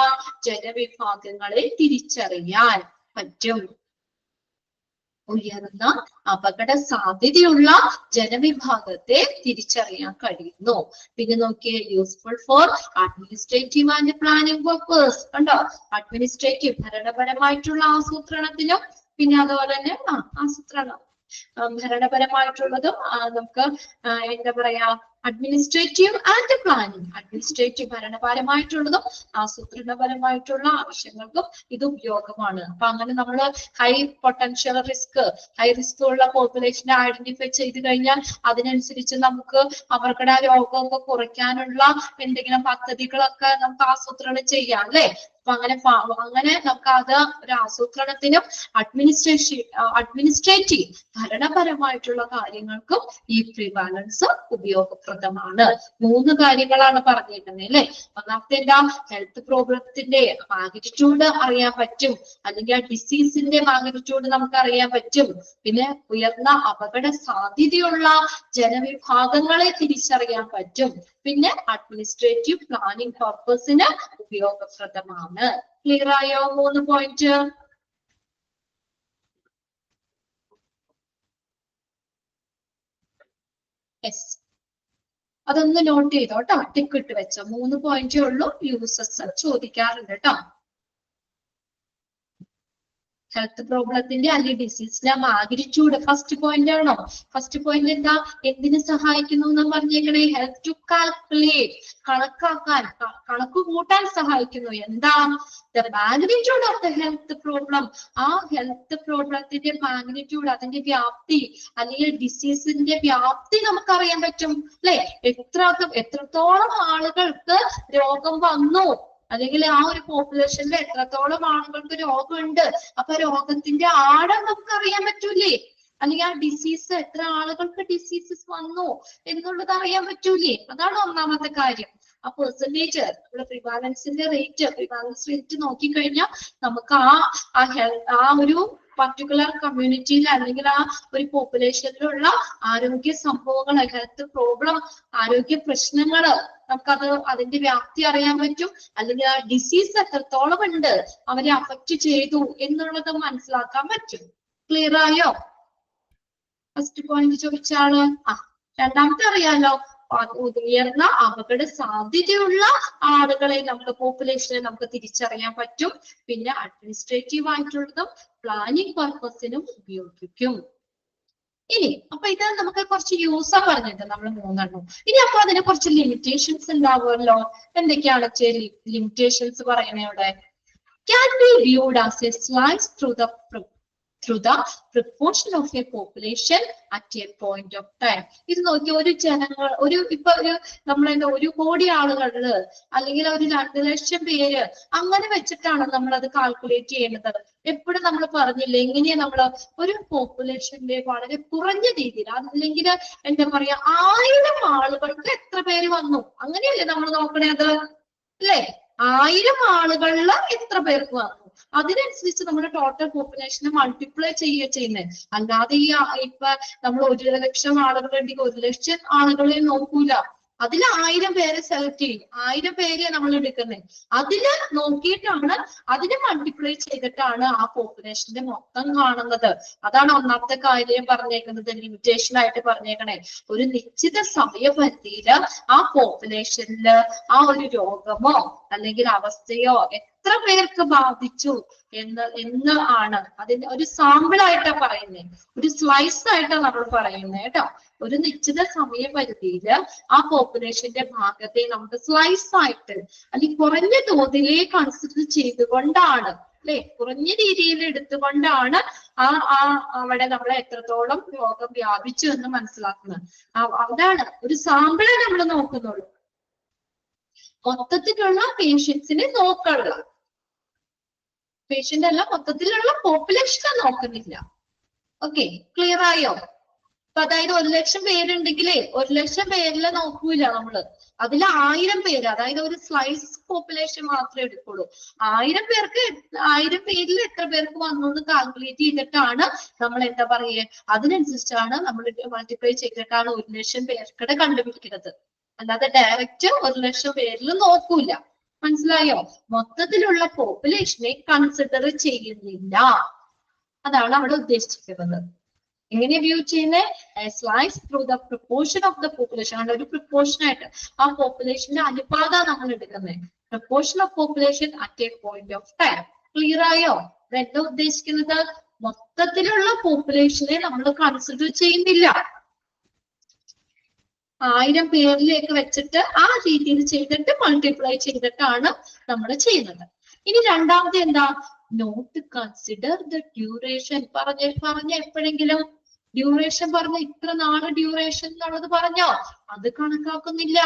ജനവിഭാഗങ്ങളെ തിരിച്ചറിയാൻ പറ്റും. ഉയർന്ന അപകട സാധ്യതയുള്ള ജനവിഭാഗത്തെ തിരിച്ചറിയാൻ കഴിയുന്നു. പിന്നെ നോക്കിയേ, useful for administrative and planning purpose. കണ്ടോ, അഡ്മിനിസ്ട്രേറ്റീവ് ഭരണപരമായിട്ടുള്ള ആസൂത്രണത്തിനും, പിന്നെ അതുപോലെ തന്നെ ഭരണപരമായിട്ടുള്ളതും നമുക്ക് എന്താ പറയാ, അഡ്മിനിസ്ട്രേറ്റീവ് ആൻഡ് പ്ലാനിങ്. അഡ്മിനിസ്ട്രേറ്റീവ് ഭരണപരമായിട്ടുള്ളതും ആസൂത്രണപരമായിട്ടുള്ള ആവശ്യങ്ങൾക്കും ഇത് ഉപയോഗമാണ്. അപ്പൊ അങ്ങനെ നമ്മൾ high potential risk, high risk ഉള്ള പോപ്പുലേഷനെ ഐഡന്റിഫൈ ചെയ്ത് കഴിഞ്ഞാൽ അതിനനുസരിച്ച് നമുക്ക് അവരുടെ രോഗമൊക്കെ കുറയ്ക്കാനുള്ള എന്തെങ്കിലും പദ്ധതികളൊക്കെ നമുക്ക് ആസൂത്രണം ചെയ്യാം അല്ലെ. അപ്പൊ അങ്ങനെ നമുക്ക് അത് ഒരു ആസൂത്രണത്തിനും അഡ്മിനിസ്ട്രേറ്റീവ് ഭരണപരമായിട്ടുള്ള കാര്യങ്ങൾക്കും ഈ പ്രിവാലൻസ് ഉപയോഗപ്രദമാണ്. 3 കാര്യങ്ങളാണ് പറഞ്ഞിരിക്കുന്നത് അല്ലെ. ഒന്നാമത്തെ എന്താ, ഹെൽത്ത് പ്രോബ്ലത്തിന്റെ മാഗ്നിറ്റ്യൂഡ് അറിയാൻ പറ്റും, അല്ലെങ്കിൽ ആ ഡിസീസിന്റെ മാഗ്നിറ്റ്യൂഡ് നമുക്ക് അറിയാൻ പറ്റും. പിന്നെ ഉയർന്ന അപകട സാധ്യതയുള്ള ജനവിഭാഗങ്ങളെ തിരിച്ചറിയാൻ പറ്റും. പിന്നെ അഡ്മിനിസ്ട്രേറ്റീവ് പ്ലാനിംഗ് പർപ്പസിന് ഉപയോഗപ്രദമാണ്. ക്ലിയർ ആയോ 3 പോയിന്റ്? യെസ്, അതൊന്ന് നോട്ട് ചെയ്തോ കേട്ടോ, ടിക്ക് ഇട്ട് വെച്ചോ. 3 പോയിന്റേ ഉള്ളൂ, യൂസസ് ചോദിക്കാറുണ്ട് കേട്ടോ. ഹെൽത്ത് പ്രോബ്ലത്തിന്റെ അല്ലെങ്കിൽ ഡിസീസിന്റെ മാഗ്നിറ്റ്യൂഡ് ഫസ്റ്റ് പോയിന്റ് ആണോ? ഫസ്റ്റ് പോയിന്റ് എന്താ, എന്തിനു സഹായിക്കുന്നു എന്ന് പറഞ്ഞേക്കണേ? ഹെൽപ് ടു കാൽക്കുലേറ്റ്, കണക്കാക്കാൻ, കണക്ക് കൂട്ടാൻ സഹായിക്കുന്നു. എന്താ, the magnitude of the health problem. ആ ഹെൽത്ത് പ്രോബ്ലത്തിന്റെ മാഗ്നിറ്റ്യൂഡ്, അതിന്റെ വ്യാപ്തി അല്ലെങ്കിൽ ഡിസീസിന്റെ വ്യാപ്തി നമുക്കറിയാൻ പറ്റും അല്ലെ. എത്രത്തോളം ആളുകൾക്ക് രോഗം വന്നു, അല്ലെങ്കിൽ ആ ഒരു പോപ്പുലേഷനിൽ എത്രത്തോളം ആളുകൾക്ക് രോഗമുണ്ട്, അപ്പൊ രോഗത്തിന്റെ ആഴം നമുക്ക് അറിയാൻ പറ്റൂലേ? അല്ലെങ്കിൽ ആ ഡിസീസ്, എത്ര ആളുകൾക്ക് ഡിസീസസ് വന്നു എന്നുള്ളത് അറിയാൻ പറ്റൂലേ? അതാണ് ഒന്നാമത്തെ കാര്യം. ആ പെർസെന്റേജ്, നമ്മുടെ പ്രിവാലൻസിന്റെ പ്രിവാലൻസ് റേറ്റ് നോക്കിക്കഴിഞ്ഞാൽ നമുക്ക് ആ ഒരു പർട്ടിക്കുലർ കമ്മ്യൂണിറ്റിയിൽ അല്ലെങ്കിൽ ആ ഒരു പോപ്പുലേഷനിലുള്ള ആരോഗ്യ സംഭവങ്ങൾ, ഹെൽത്ത് പ്രോബ്ലം, ആരോഗ്യ പ്രശ്നങ്ങള് നമുക്കത് അതിന്റെ വ്യാപ്തി അറിയാൻ പറ്റും. അല്ലെങ്കിൽ ആ ഡിസീസ് എത്രത്തോളം ഉണ്ട്, അവരെ അഫക്റ്റ് ചെയ്തു എന്നുള്ളത് മനസ്സിലാക്കാൻ പറ്റും. ക്ലിയർ ആയോ? ഫസ്റ്റ് പോയിന്റ് ചോദിച്ചാണ്. രണ്ടാമത്തെ അറിയാലോ, ഉയർന്ന അപകട സാധ്യതയുള്ള ആളുകളെ നമുക്ക്, പോപ്പുലേഷനെ നമുക്ക് തിരിച്ചറിയാൻ പറ്റും. പിന്നെ അഡ്മിനിസ്ട്രേറ്റീവ് ആയിട്ടുള്ളതും പ്ലാനിംഗ് പർപ്പസിനും ഉപയോഗിക്കും. ഇനി അപ്പൊ ഇത് നമുക്ക് കുറച്ച് യൂസാ പറഞ്ഞിട്ട് നമ്മൾ 3 എണ്ണം. ഇനി അപ്പൊ അതിനെ കുറച്ച് ലിമിറ്റേഷൻസ് ഉണ്ടാവുമല്ലോ. എന്തൊക്കെയാണ് ലിമിറ്റേഷൻസ് പറയണേ ഇവിടെ? Can be viewed as a slice through the through the proportion of a population at a point of time. ഇത് നോക്കി ഒരു ജനങ്ങൾ ഇപ്പൊ നമ്മളെന്താ 1 കോടി ആളുകള് അല്ലെങ്കിൽ ഒരു 2 ലക്ഷം പേര് അങ്ങനെ വെച്ചിട്ടാണ് നമ്മൾ അത് കാൽക്കുലേറ്റ് ചെയ്യുന്നത്. എപ്പോഴും നമ്മൾ പറഞ്ഞില്ലേ എങ്ങനെയാ നമ്മൾ ഒരു പോപ്പുലേഷന്റെ വളരെ കുറഞ്ഞ രീതിയിൽ അല്ലെങ്കിൽ എന്താ പറയാ 1000 ആളുകൾക്ക് എത്ര പേര് വന്നു അങ്ങനെയല്ലേ നമ്മൾ നോക്കണത് അല്ലേ? 1000 ആളുകളിൽ എത്ര പേർക്ക് വന്നു അതിനനുസരിച്ച് നമ്മുടെ ടോട്ടൽ പോപ്പുലേഷനെ മൾട്ടിപ്ലൈ ചെയ്യുന്നത്. അല്ലാതെ ഇപ്പൊ നമ്മൾ 1 ലക്ഷം ആളുകളുണ്ടെങ്കിൽ 1 ലക്ഷം ആളുകളെ നോക്കൂല. അതിൽ 1000 പേരെ സെലക്ട് ചെയ്യും. 1000 പേരെ നമ്മൾ എടുക്കുന്നത്. അതില് നോക്കിയിട്ടാണ് അതിനെ മൾട്ടിപ്ലൈ ചെയ്തിട്ടാണ് ആ പോപ്പുലേഷന്റെ മൊത്തം കാണുന്നത്. അതാണ് ഒന്നാമത്തെ കാര്യം പറഞ്ഞേക്കുന്നത്, ലിമിറ്റേഷൻ ആയിട്ട് പറഞ്ഞേക്കണേ. ഒരു നിശ്ചിത സമയപരിധിയില് ആ പോപ്പുലേഷനില് ആ ഒരു രോഗമോ അല്ലെങ്കിൽ അവസ്ഥയോ എത്ര പേർക്ക് ബാധിച്ചു എന്ന് ആണ് അതിന്റെ ഒരു സാമ്പിൾ ആയിട്ടാ പറയുന്നത്, ഒരു സ്ലൈസ് ആയിട്ടാണ് നമ്മൾ പറയുന്നത് കേട്ടോ. ഒരു നിശ്ചിത സമയപരിധിയില് ആ പോപ്പുലേഷന്റെ ഭാഗത്തെ നമുക്ക് സ്ലൈസ് ആയിട്ട് അല്ലെങ്കിൽ കുറഞ്ഞ തോതിലെ കൺസിഡർ ചെയ്തുകൊണ്ടാണ് അല്ലെ, കുറഞ്ഞ രീതിയിൽ എടുത്തുകൊണ്ടാണ് അവിടെ നമ്മളെ എത്രത്തോളം രോഗം വ്യാപിച്ചു എന്ന് മനസ്സിലാക്കുന്നത്. അതാണ് ഒരു സാമ്പിളെ നമ്മൾ നോക്കുന്നുള്ളൂ, മൊത്തത്തിലുള്ള പേഷ്യൻസിനെ നോക്കുള്ള പേഷ്യന്റ് അല്ല, മൊത്തത്തിലുള്ള പോപ്പുലേഷനെ നോക്കുന്നില്ല. ഓക്കെ, ക്ലിയർ ആയോ? അപ്പൊ അതായത് 1 ലക്ഷം പേരുണ്ടെങ്കിലേ 1 ലക്ഷം പേരിലെ നോക്കൂല നമ്മള്, അതിൽ 1000 പേര്, അതായത് ഒരു സ്ലൈസ് പോപ്പുലേഷൻ മാത്രമേ എടുക്കുള്ളൂ. 1000 പേർക്ക് 1000 പേരിൽ എത്ര പേർക്ക് വന്നു എന്ന് കാൽക്കുലേറ്റ് ചെയ്തിട്ടാണ് നമ്മൾ എന്താ പറയുക, അതിനനുസരിച്ചാണ് നമ്മൾ മൾട്ടിപ്ലൈ ചെയ്തിട്ടാണ് 1 ലക്ഷം പേർക്കിടെ കണ്ടുപിടിക്കുന്നത്. അല്ലാതെ ഡയറക്റ്റ് 1 ലക്ഷം പേരിൽ നോക്കൂല. മനസ്സിലായോ? മൊത്തത്തിലുള്ള പോപ്പുലേഷനെ കൺസിഡർ ചെയ്യുന്നില്ല, അതാണ് അവിടെ ഉദ്ദേശിക്കുന്നത്. എങ്ങനെ വ്യൂ ചെയ്യുന്നത്? Slice through the proportion of the population. ആണ് ഒരു പ്രൊപ്പോർഷൻ ആയിട്ട് ആ പോപ്പുലേഷന്റെ അനുപാതം നമ്മൾ എടുക്കുന്നത്. Proportion of population at A point of time. Clear ആയോ? എന്താ ഉദ്ദേശിക്കുന്നത്? മൊത്തത്തിലുള്ള പോപ്പുലേഷനെ നമ്മൾ കൺസിഡർ ചെയ്യുന്നില്ല, 1000 പേരിലേക്ക് വെച്ചിട്ട് ആ രീതിയിൽ ചെയ്തിട്ട് മൾട്ടിപ്ലൈ ചെയ്തിട്ടാണ് നമ്മൾ ചെയ്യുന്നത്. ഇനി രണ്ടാമത് എന്താ? Not consider the duration. പറഞ്ഞ എപ്പോഴെങ്കിലും ഡ്യൂറേഷൻ പറഞ്ഞ ഇത്ര നാള് ഡ്യൂറേഷൻ എന്നുള്ളത് പറഞ്ഞോ? അത് കണക്കാക്കുന്നില്ല.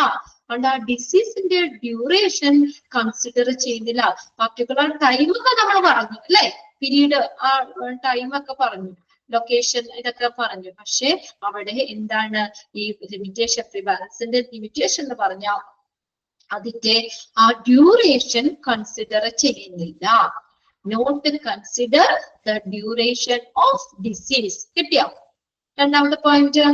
അതുകൊണ്ട് ആ ഡിസീസിന്റെ ഡ്യൂറേഷൻ കൺസിഡർ ചെയ്യുന്നില്ല. പർട്ടിക്കുലർ ടൈം ഒക്കെ നമ്മൾ പറഞ്ഞു അല്ലെ, പീരീഡ് ആ ടൈം ഒക്കെ പറഞ്ഞു, ലൊക്കേഷൻ ഇതൊക്കെ പറഞ്ഞു. പക്ഷെ അവിടെ എന്താണ് ഈ ലിമിറ്റേഷൻ, പ്രിവാലൻസിന്റെ ലിമിറ്റേഷൻ എന്ന് പറഞ്ഞാൽ അതിന്റെ ആ ഡ്യൂറേഷൻ കൺസിഡർ ചെയ്യുന്നില്ല. Not consider the duration of disease. കിട്ടിയോ? രണ്ടാമത്തെ പോയിന്റ്,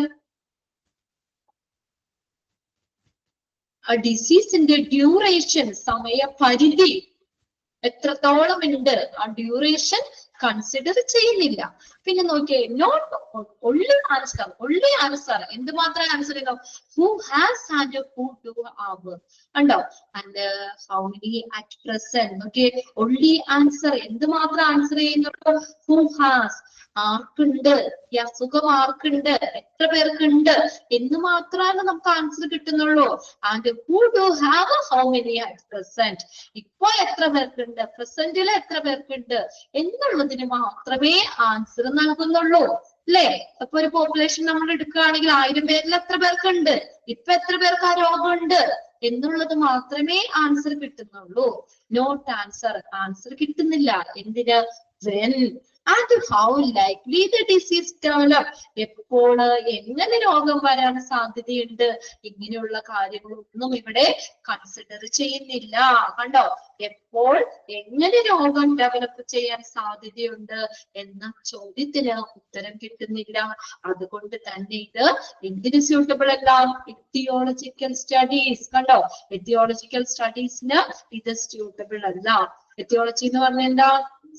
ആ ഡിസീസിന്റെ ഡ്യൂറേഷൻ, സമയപരിധി എത്രത്തോളം ഉണ്ട്, ആ ഡ്യൂറേഷൻ കൺസിഡർ ചെയ്യുന്നില്ല. പിന്നെ നോക്കിയേ, നോട്ട് only answer എന്തുമാത്രം ആൻസർ ചെയ്തോ? who has and who do have ഉണ്ടോ? And how many at present. Okay, only answer എന്തുമാത്രം ആൻസർ ചെയ്യുന്നുണ്ടോ? who has, ആർക്കുണ്ട് ഈ അസുഖം, ആർക്കുണ്ട്, എത്ര പേർക്കുണ്ട് എന്ന് മാത്രമാണ് നമുക്ക് ആൻസർ കിട്ടുന്നുള്ളൂ. And who do have, how many at present, ഇപ്പൊ എത്ര പേർക്കുണ്ട്, പ്രസന്റിൽ എത്ര പേർക്കുണ്ട് എന്നുള്ളതിന് മാത്രമേ ആൻസർ നൽകുന്നുള്ളൂ അല്ലേ? അപ്പൊ ഒരു പോപ്പുലേഷൻ നമ്മൾ എടുക്കുകയാണെങ്കിൽ 1000 പേരിൽ എത്ര പേർക്കുണ്ട്, ഇപ്പൊ എത്ര പേർക്ക് ആ രോഗമുണ്ട് എന്നുള്ളത് മാത്രമേ ആൻസർ കിട്ടുന്നുള്ളൂ. നോട്ട് ആൻസർ, ആൻസർ കിട്ടുന്നില്ല. എന്തിന്? when and how likely the disease develop, എപ്പോൾ എങ്ങനെ രോഗം വരാൻ സാധ്യതയുണ്ട്, ഇങ്ങനെയുള്ള കാര്യങ്ങളൊന്നും ഇവിടെ കൺസിഡർ ചെയ്യുന്നില്ല. കണ്ടോ? എപ്പോൾ എങ്ങനെ രോഗം ഡെവലപ്പ് ചെയ്യാൻ സാധ്യതയുണ്ട് എന്ന ചോദ്യത്തിന് ഉത്തരം കിട്ടുന്നില്ല. അതുകൊണ്ട് തന്നെ ഇത് എന്തിന് സ്യൂട്ടബിൾ അല്ല? Aetiological studies. കണ്ടോ? എത്തിയോളജിക്കൽ സ്റ്റഡീസിന് ഇത് സ്യൂട്ടബിൾ അല്ല. എത്തിയോളജി എന്ന് പറഞ്ഞാൽ എന്താ?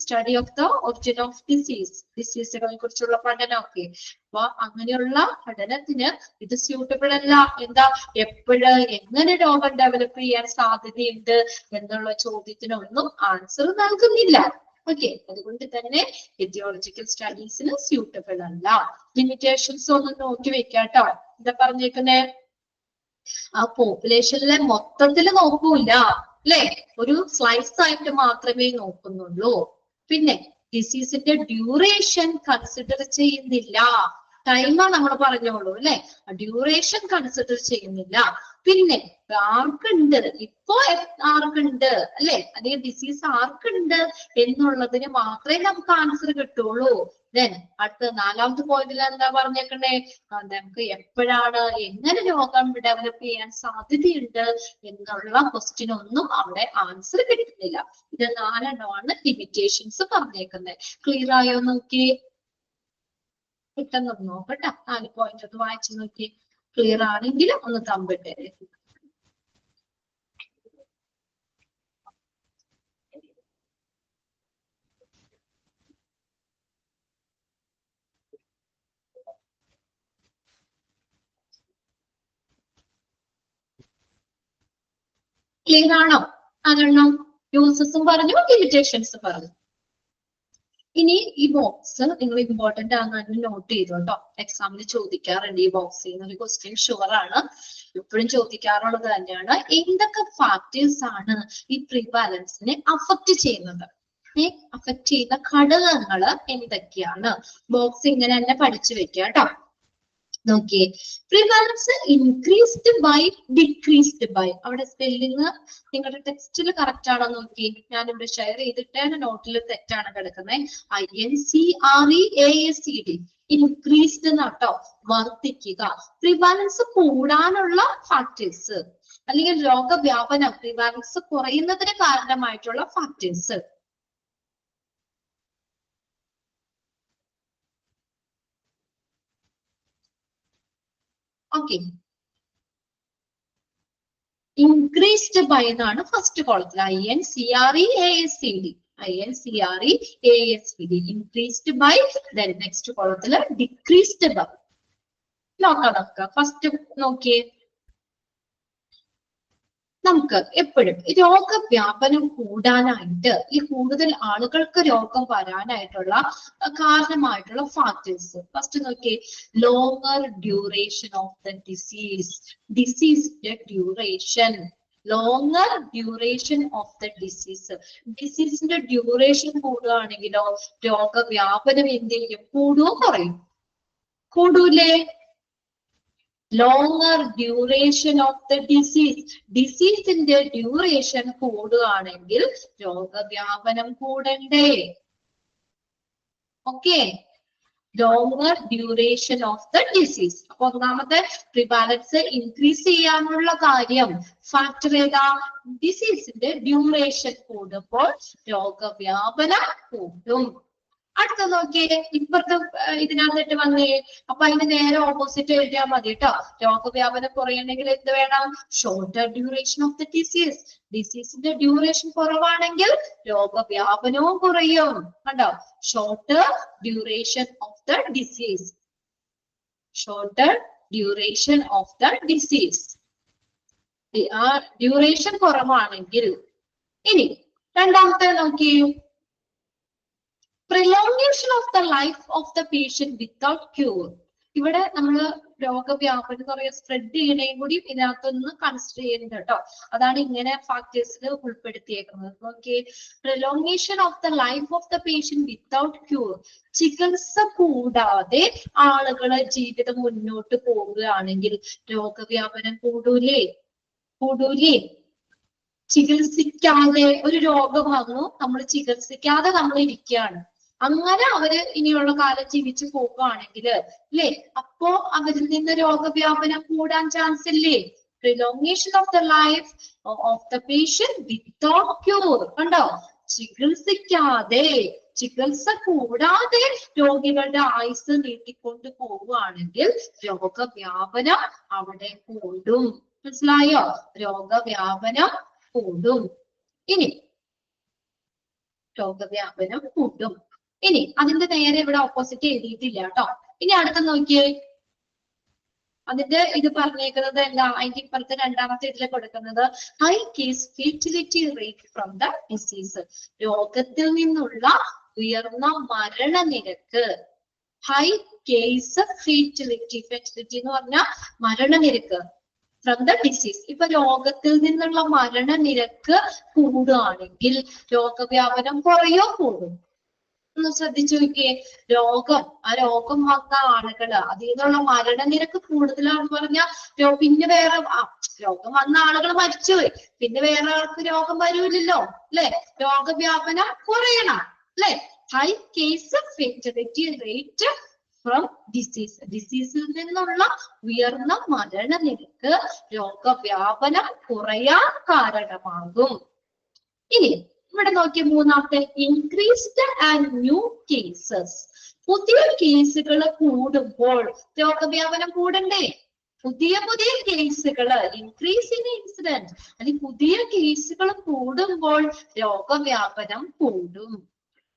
Study of the origin of disease, ഡിസീസുകളെ കുറിച്ചുള്ള പഠനമൊക്കെ. അപ്പൊ അങ്ങനെയുള്ള പഠനത്തിന് ഇത് സ്യൂട്ടബിൾ അല്ല. എന്താ? എപ്പോഴ് എങ്ങനെ രോഗം ഡെവലപ്പ് ചെയ്യാൻ സാധ്യതയുണ്ട് എന്നുള്ള ചോദ്യത്തിനൊന്നും ആൻസർ നൽകുന്നില്ല. ഓക്കെ, അതുകൊണ്ട് തന്നെ എത്തിയോളജിക്കൽ സ്റ്റഡീസിന് സ്യൂട്ടബിൾ അല്ല. ലിമിറ്റേഷൻസ് ഒന്ന് നോക്കി വെക്കാട്ടോ. എന്താ പറഞ്ഞേക്കുന്നേ? ആ പോപ്പുലേഷനിലെ മൊത്തത്തിൽ നോക്കൂല അല്ലെ, ഒരു സ്ലൈസ് ആയിട്ട് മാത്രമേ നോക്കുന്നുള്ളൂ. പിന്നെ ഡിസീസിന്റെ ഡ്യൂറേഷൻ കൺസിഡർ ചെയ്യുന്നില്ല. ടൈം നമ്മൾ പറഞ്ഞോളൂ അല്ലെ, ഡ്യൂറേഷൻ കൺസിഡർ ചെയ്യുന്നില്ല. പിന്നെ ആർക്കുണ്ട്, ഇപ്പോ ആർക്കുണ്ട് അല്ലെ, അല്ലെങ്കിൽ ഡിസീസ് ആർക്കുണ്ട് എന്നുള്ളതിന് മാത്രമേ നമുക്ക് ആൻസർ കിട്ടുള്ളൂ. ദെൻ അടുത്ത 4ാമത്തെ പോയിന്റിൽ എന്താ പറഞ്ഞേക്കണേ, നമുക്ക് എപ്പോഴാണ് എങ്ങനെ രോഗം ഡെവലപ്പ് ചെയ്യാൻ സാധ്യതയുണ്ട് എന്നുള്ള ക്വസ്റ്റ്യൻ ഒന്നും അവിടെ ആൻസർ കിട്ടുന്നില്ല. ഇത് 4 ലിമിറ്റേഷൻസ് പറഞ്ഞേക്കുന്നത്. ക്ലിയർ ആയോ നോക്കി? പെട്ടെന്ന് നോക്കട്ടെ, 4 പോയിന്റ് ഒന്ന് വായിച്ചു നോക്കി. ക്ലിയർ ആണെങ്കിൽ ഒന്ന് തമ്പിട്ടേ. ക്ലിയർ ആണോ? അതെണ്ണം യൂസസും പറഞ്ഞു, ലിമിറ്റേഷൻസ് പറഞ്ഞു. ഇനി ഈ ബോക്സ് നിങ്ങൾ ഇമ്പോർട്ടന്റ് ആണെന്ന് നോട്ട് ചെയ്തു കേട്ടോ. എക്സാമിന് ചോദിക്കാറുണ്ട് ഈ ബോക്സിൽ നിന്ന് ഒരു ക്വസ്റ്റ്യൻ ഷുവർ ആണ്, എപ്പോഴും ചോദിക്കാറുള്ളത് തന്നെയാണ്. എന്തൊക്കെ ഫാക്ടേഴ്സ് ആണ് ഈ പ്രിവാലൻസിനെ അഫക്റ്റ് ചെയ്യുന്നത്? അഫക്റ്റ് ചെയ്യുന്ന ഘടകങ്ങൾ എന്തൊക്കെയാണ്? ബോക്സ് ഇങ്ങനെ തന്നെ പഠിച്ചു വെക്കുക കേട്ടോ. നോക്കിയേ, prevalence increased by decreased by. അവിടെ സ്പെല്ലിങ് നിങ്ങളുടെ ടെക്സ്റ്റിൽ കറക്റ്റ് ആണോ നോക്കി. ഞാനിവിടെ ഷെയർ ചെയ്തിട്ട് നോട്ടിൽ തെറ്റാണ് കിടക്കുന്നത്. INCREASED ഇൻക്രീസ്ഡ് എന്നാട്ടോ, വർദ്ധിക്കുക. പ്രിവാലൻസ് കൂടാനുള്ള ഫാക്ടേഴ്സ് അല്ലെങ്കിൽ രോഗവ്യാപനം പ്രിവാലൻസ് കുറയുന്നതിന് കാരണമായിട്ടുള്ള ഫാക്ടേഴ്സ്. ഓക്കെ, ഇൻക്രീസ്ഡ് ബൈ എന്നാണ് ഫസ്റ്റ് കോളത്തിൽ. INCREASED increased by. നെക്സ്റ്റ് കോളത്തിൽ ഡിക്രീസ്ഡ് ബൈ. നോക്കാം ഫസ്റ്റ് നോക്കിയേ. നമുക്ക് എപ്പോഴും രോഗവ്യാപനം കൂടാനായിട്ട്, ഈ കൂടുതൽ ആളുകൾക്ക് രോഗം വരാനായിട്ടുള്ള കാരണമായിട്ടുള്ള ഫാക്ടേഴ്സ് ഫസ്റ്റ് നോക്കിയേ. Longer duration of the disease. ഡിസീസിന്റെ duration, longer duration of the disease. ഡിസീസിന്റെ ഡ്യൂറേഷൻ കൂടുകയാണെങ്കിലോ രോഗവ്യാപനം എന്ത് ചെയ്യും? കൂടുവോ കുറയും? കൂടൂലേ? Longer duration of the disease. ഡിസീസിന്റെ ഡ്യൂറേഷൻ കൂടുകയാണെങ്കിൽ രോഗവ്യാപനം കൂടണ്ടേ? Okay, longer duration of the disease. അപ്പൊ ഒന്നാമത്തെ പ്രിവാലൻസ് ഇൻക്രീസ് ചെയ്യാനുള്ള കാര്യം ഫാക്ടർ ഏതാ? ഡിസീസിന്റെ ഡ്യൂറേഷൻ കൂടുമ്പോൾ രോഗവ്യാപനം കൂടും. അടുത്ത നോക്കിയേ, ഇപ്പുറത്തെ ഇതിനകത്തിട്ട് വന്നേ. അപ്പൊ അതിന് നേരെ ഓപ്പോസിറ്റ് എഴുതിയാൽ മതി കേട്ടോ. രോഗവ്യാപനം കുറയണമെങ്കിൽ എന്ത് വേണം? Shorter duration of the disease. ഡിസീസിന്റെ ഡ്യൂറേഷൻ കുറവാണെങ്കിൽ രോഗവ്യാപനവും കുറയും. കണ്ടോ? Shorter duration of the disease. Shorter duration of the disease. ആ ഡ്യൂറേഷൻ കുറവാണെങ്കിൽ. ഇനി രണ്ടാമത്തെ നോക്കിയേ, prolongation of the life of the patient without cure. ഇവിടെ നമ്മൾ രോഗവ്യാപനം കുറേ സ്പ്രെഡ് ചെയ്യണേയും കൂടി ഇതിനകത്തൊന്ന് കൺസിഡർ ചെയ്യുന്നുണ്ട് കേട്ടോ. അതാണ് ഇങ്ങനെ ഫാക്ടേഴ്സിൽ ഉൾപ്പെടുത്തിയേക്കുന്നത്. Okay, prolongation of the life of the patient without cure. ചികിത്സ കൂടാതെ ആളുകളെ ജീവിതം മുന്നോട്ട് പോവുകയാണെങ്കിൽ രോഗവ്യാപനം കൂടൂലേ? ചികിത്സിക്കാതെ ഒരു രോഗം വന്നു, നമ്മൾ ചികിത്സിക്കാതെ നമ്മൾ ഇരിക്കുകയാണ്, അങ്ങനെ അവര് ഇനിയുള്ള കാലം ജീവിച്ചു പോകുകയാണെങ്കിൽ അല്ലേ, അപ്പോ അവരിൽ നിന്ന് രോഗവ്യാപനം കൂടാൻ ചാൻസ് ഇല്ലേ? prolongation of the life of the patient without cure. കണ്ടോ? ചികിത്സിക്കാതെ, ചികിത്സ കൂടാതെ രോഗികളുടെ ആയുസ് നീട്ടിക്കൊണ്ട് പോവുകയാണെങ്കിൽ രോഗവ്യാപനം അവിടെ കൂടും. മനസ്സിലായോ? രോഗവ്യാപനം കൂടും. ഇനി രോഗവ്യാപനം കൂട്ടും. ഇനി അതിന്റെ നേരെ ഇവിടെ ഓപ്പോസിറ്റ് എഴുതിയിട്ടില്ല കേട്ടോ. ഇനി അടുത്ത നോക്കിയേ, അതിന്റെ ഇത് പറഞ്ഞേക്കുന്നത് എന്താ? അതിന്റെ ഇപ്പുറത്തെ രണ്ടാമത്തെ ഇതിൽ കൊടുക്കുന്നത് high case fertility rate from the disease. രോഗത്തിൽ നിന്നുള്ള ഉയർന്ന മരണനിരക്ക്. ഹൈ കേസ് ഫെർട്ടിലിറ്റി, ഫെർട്ടിലിറ്റി എന്ന് പറഞ്ഞാൽ മരണനിരക്ക് ഫ്രം ദ ഡിസീസ്. ഇപ്പൊ രോഗത്തിൽ നിന്നുള്ള മരണനിരക്ക് കൂടുകയാണെങ്കിൽ രോഗവ്യാപനം കുറയോ കൂടും? ഒന്ന് ശ്രദ്ധിച്ചു നോക്കിയേ. രോഗം, ആ രോഗം വന്ന ആളുകള് അതിൽ നിന്നുള്ള മരണനിരക്ക് കൂടുതലാണെന്ന് പറഞ്ഞാൽ പിന്നെ വേറെ രോഗം വന്ന ആളുകൾ മരിച്ചുപോയി, പിന്നെ വേറെ ആൾക്ക് രോഗം വരൂലല്ലോ അല്ലെ. രോഗവ്യാപനം കുറയണം അല്ലെ. High case fatality rate from ഡിസീസിൽ നിന്നുള്ള ഉയർന്ന മരണനിരക്ക് രോഗവ്യാപനം കുറയാൻ കാരണമാകും. ഇനി ഇവിടെ നോക്കിയ മൂന്നാമത്തെ, ഇൻക്രീസ്ഡ് ആൻഡ് ന്യൂ കേസസ്. പുതിയ കേസുകൾ കൂടുമ്പോൾ രോഗവ്യാപനം കൂടണ്ടേ? പുതിയ കേസുകള്, ഇൻക്രീസ് ഇൻ ഇൻസിഡന്റ് അല്ലെങ്കിൽ പുതിയ കേസുകൾ കൂടുമ്പോൾ രോഗവ്യാപനം കൂടും.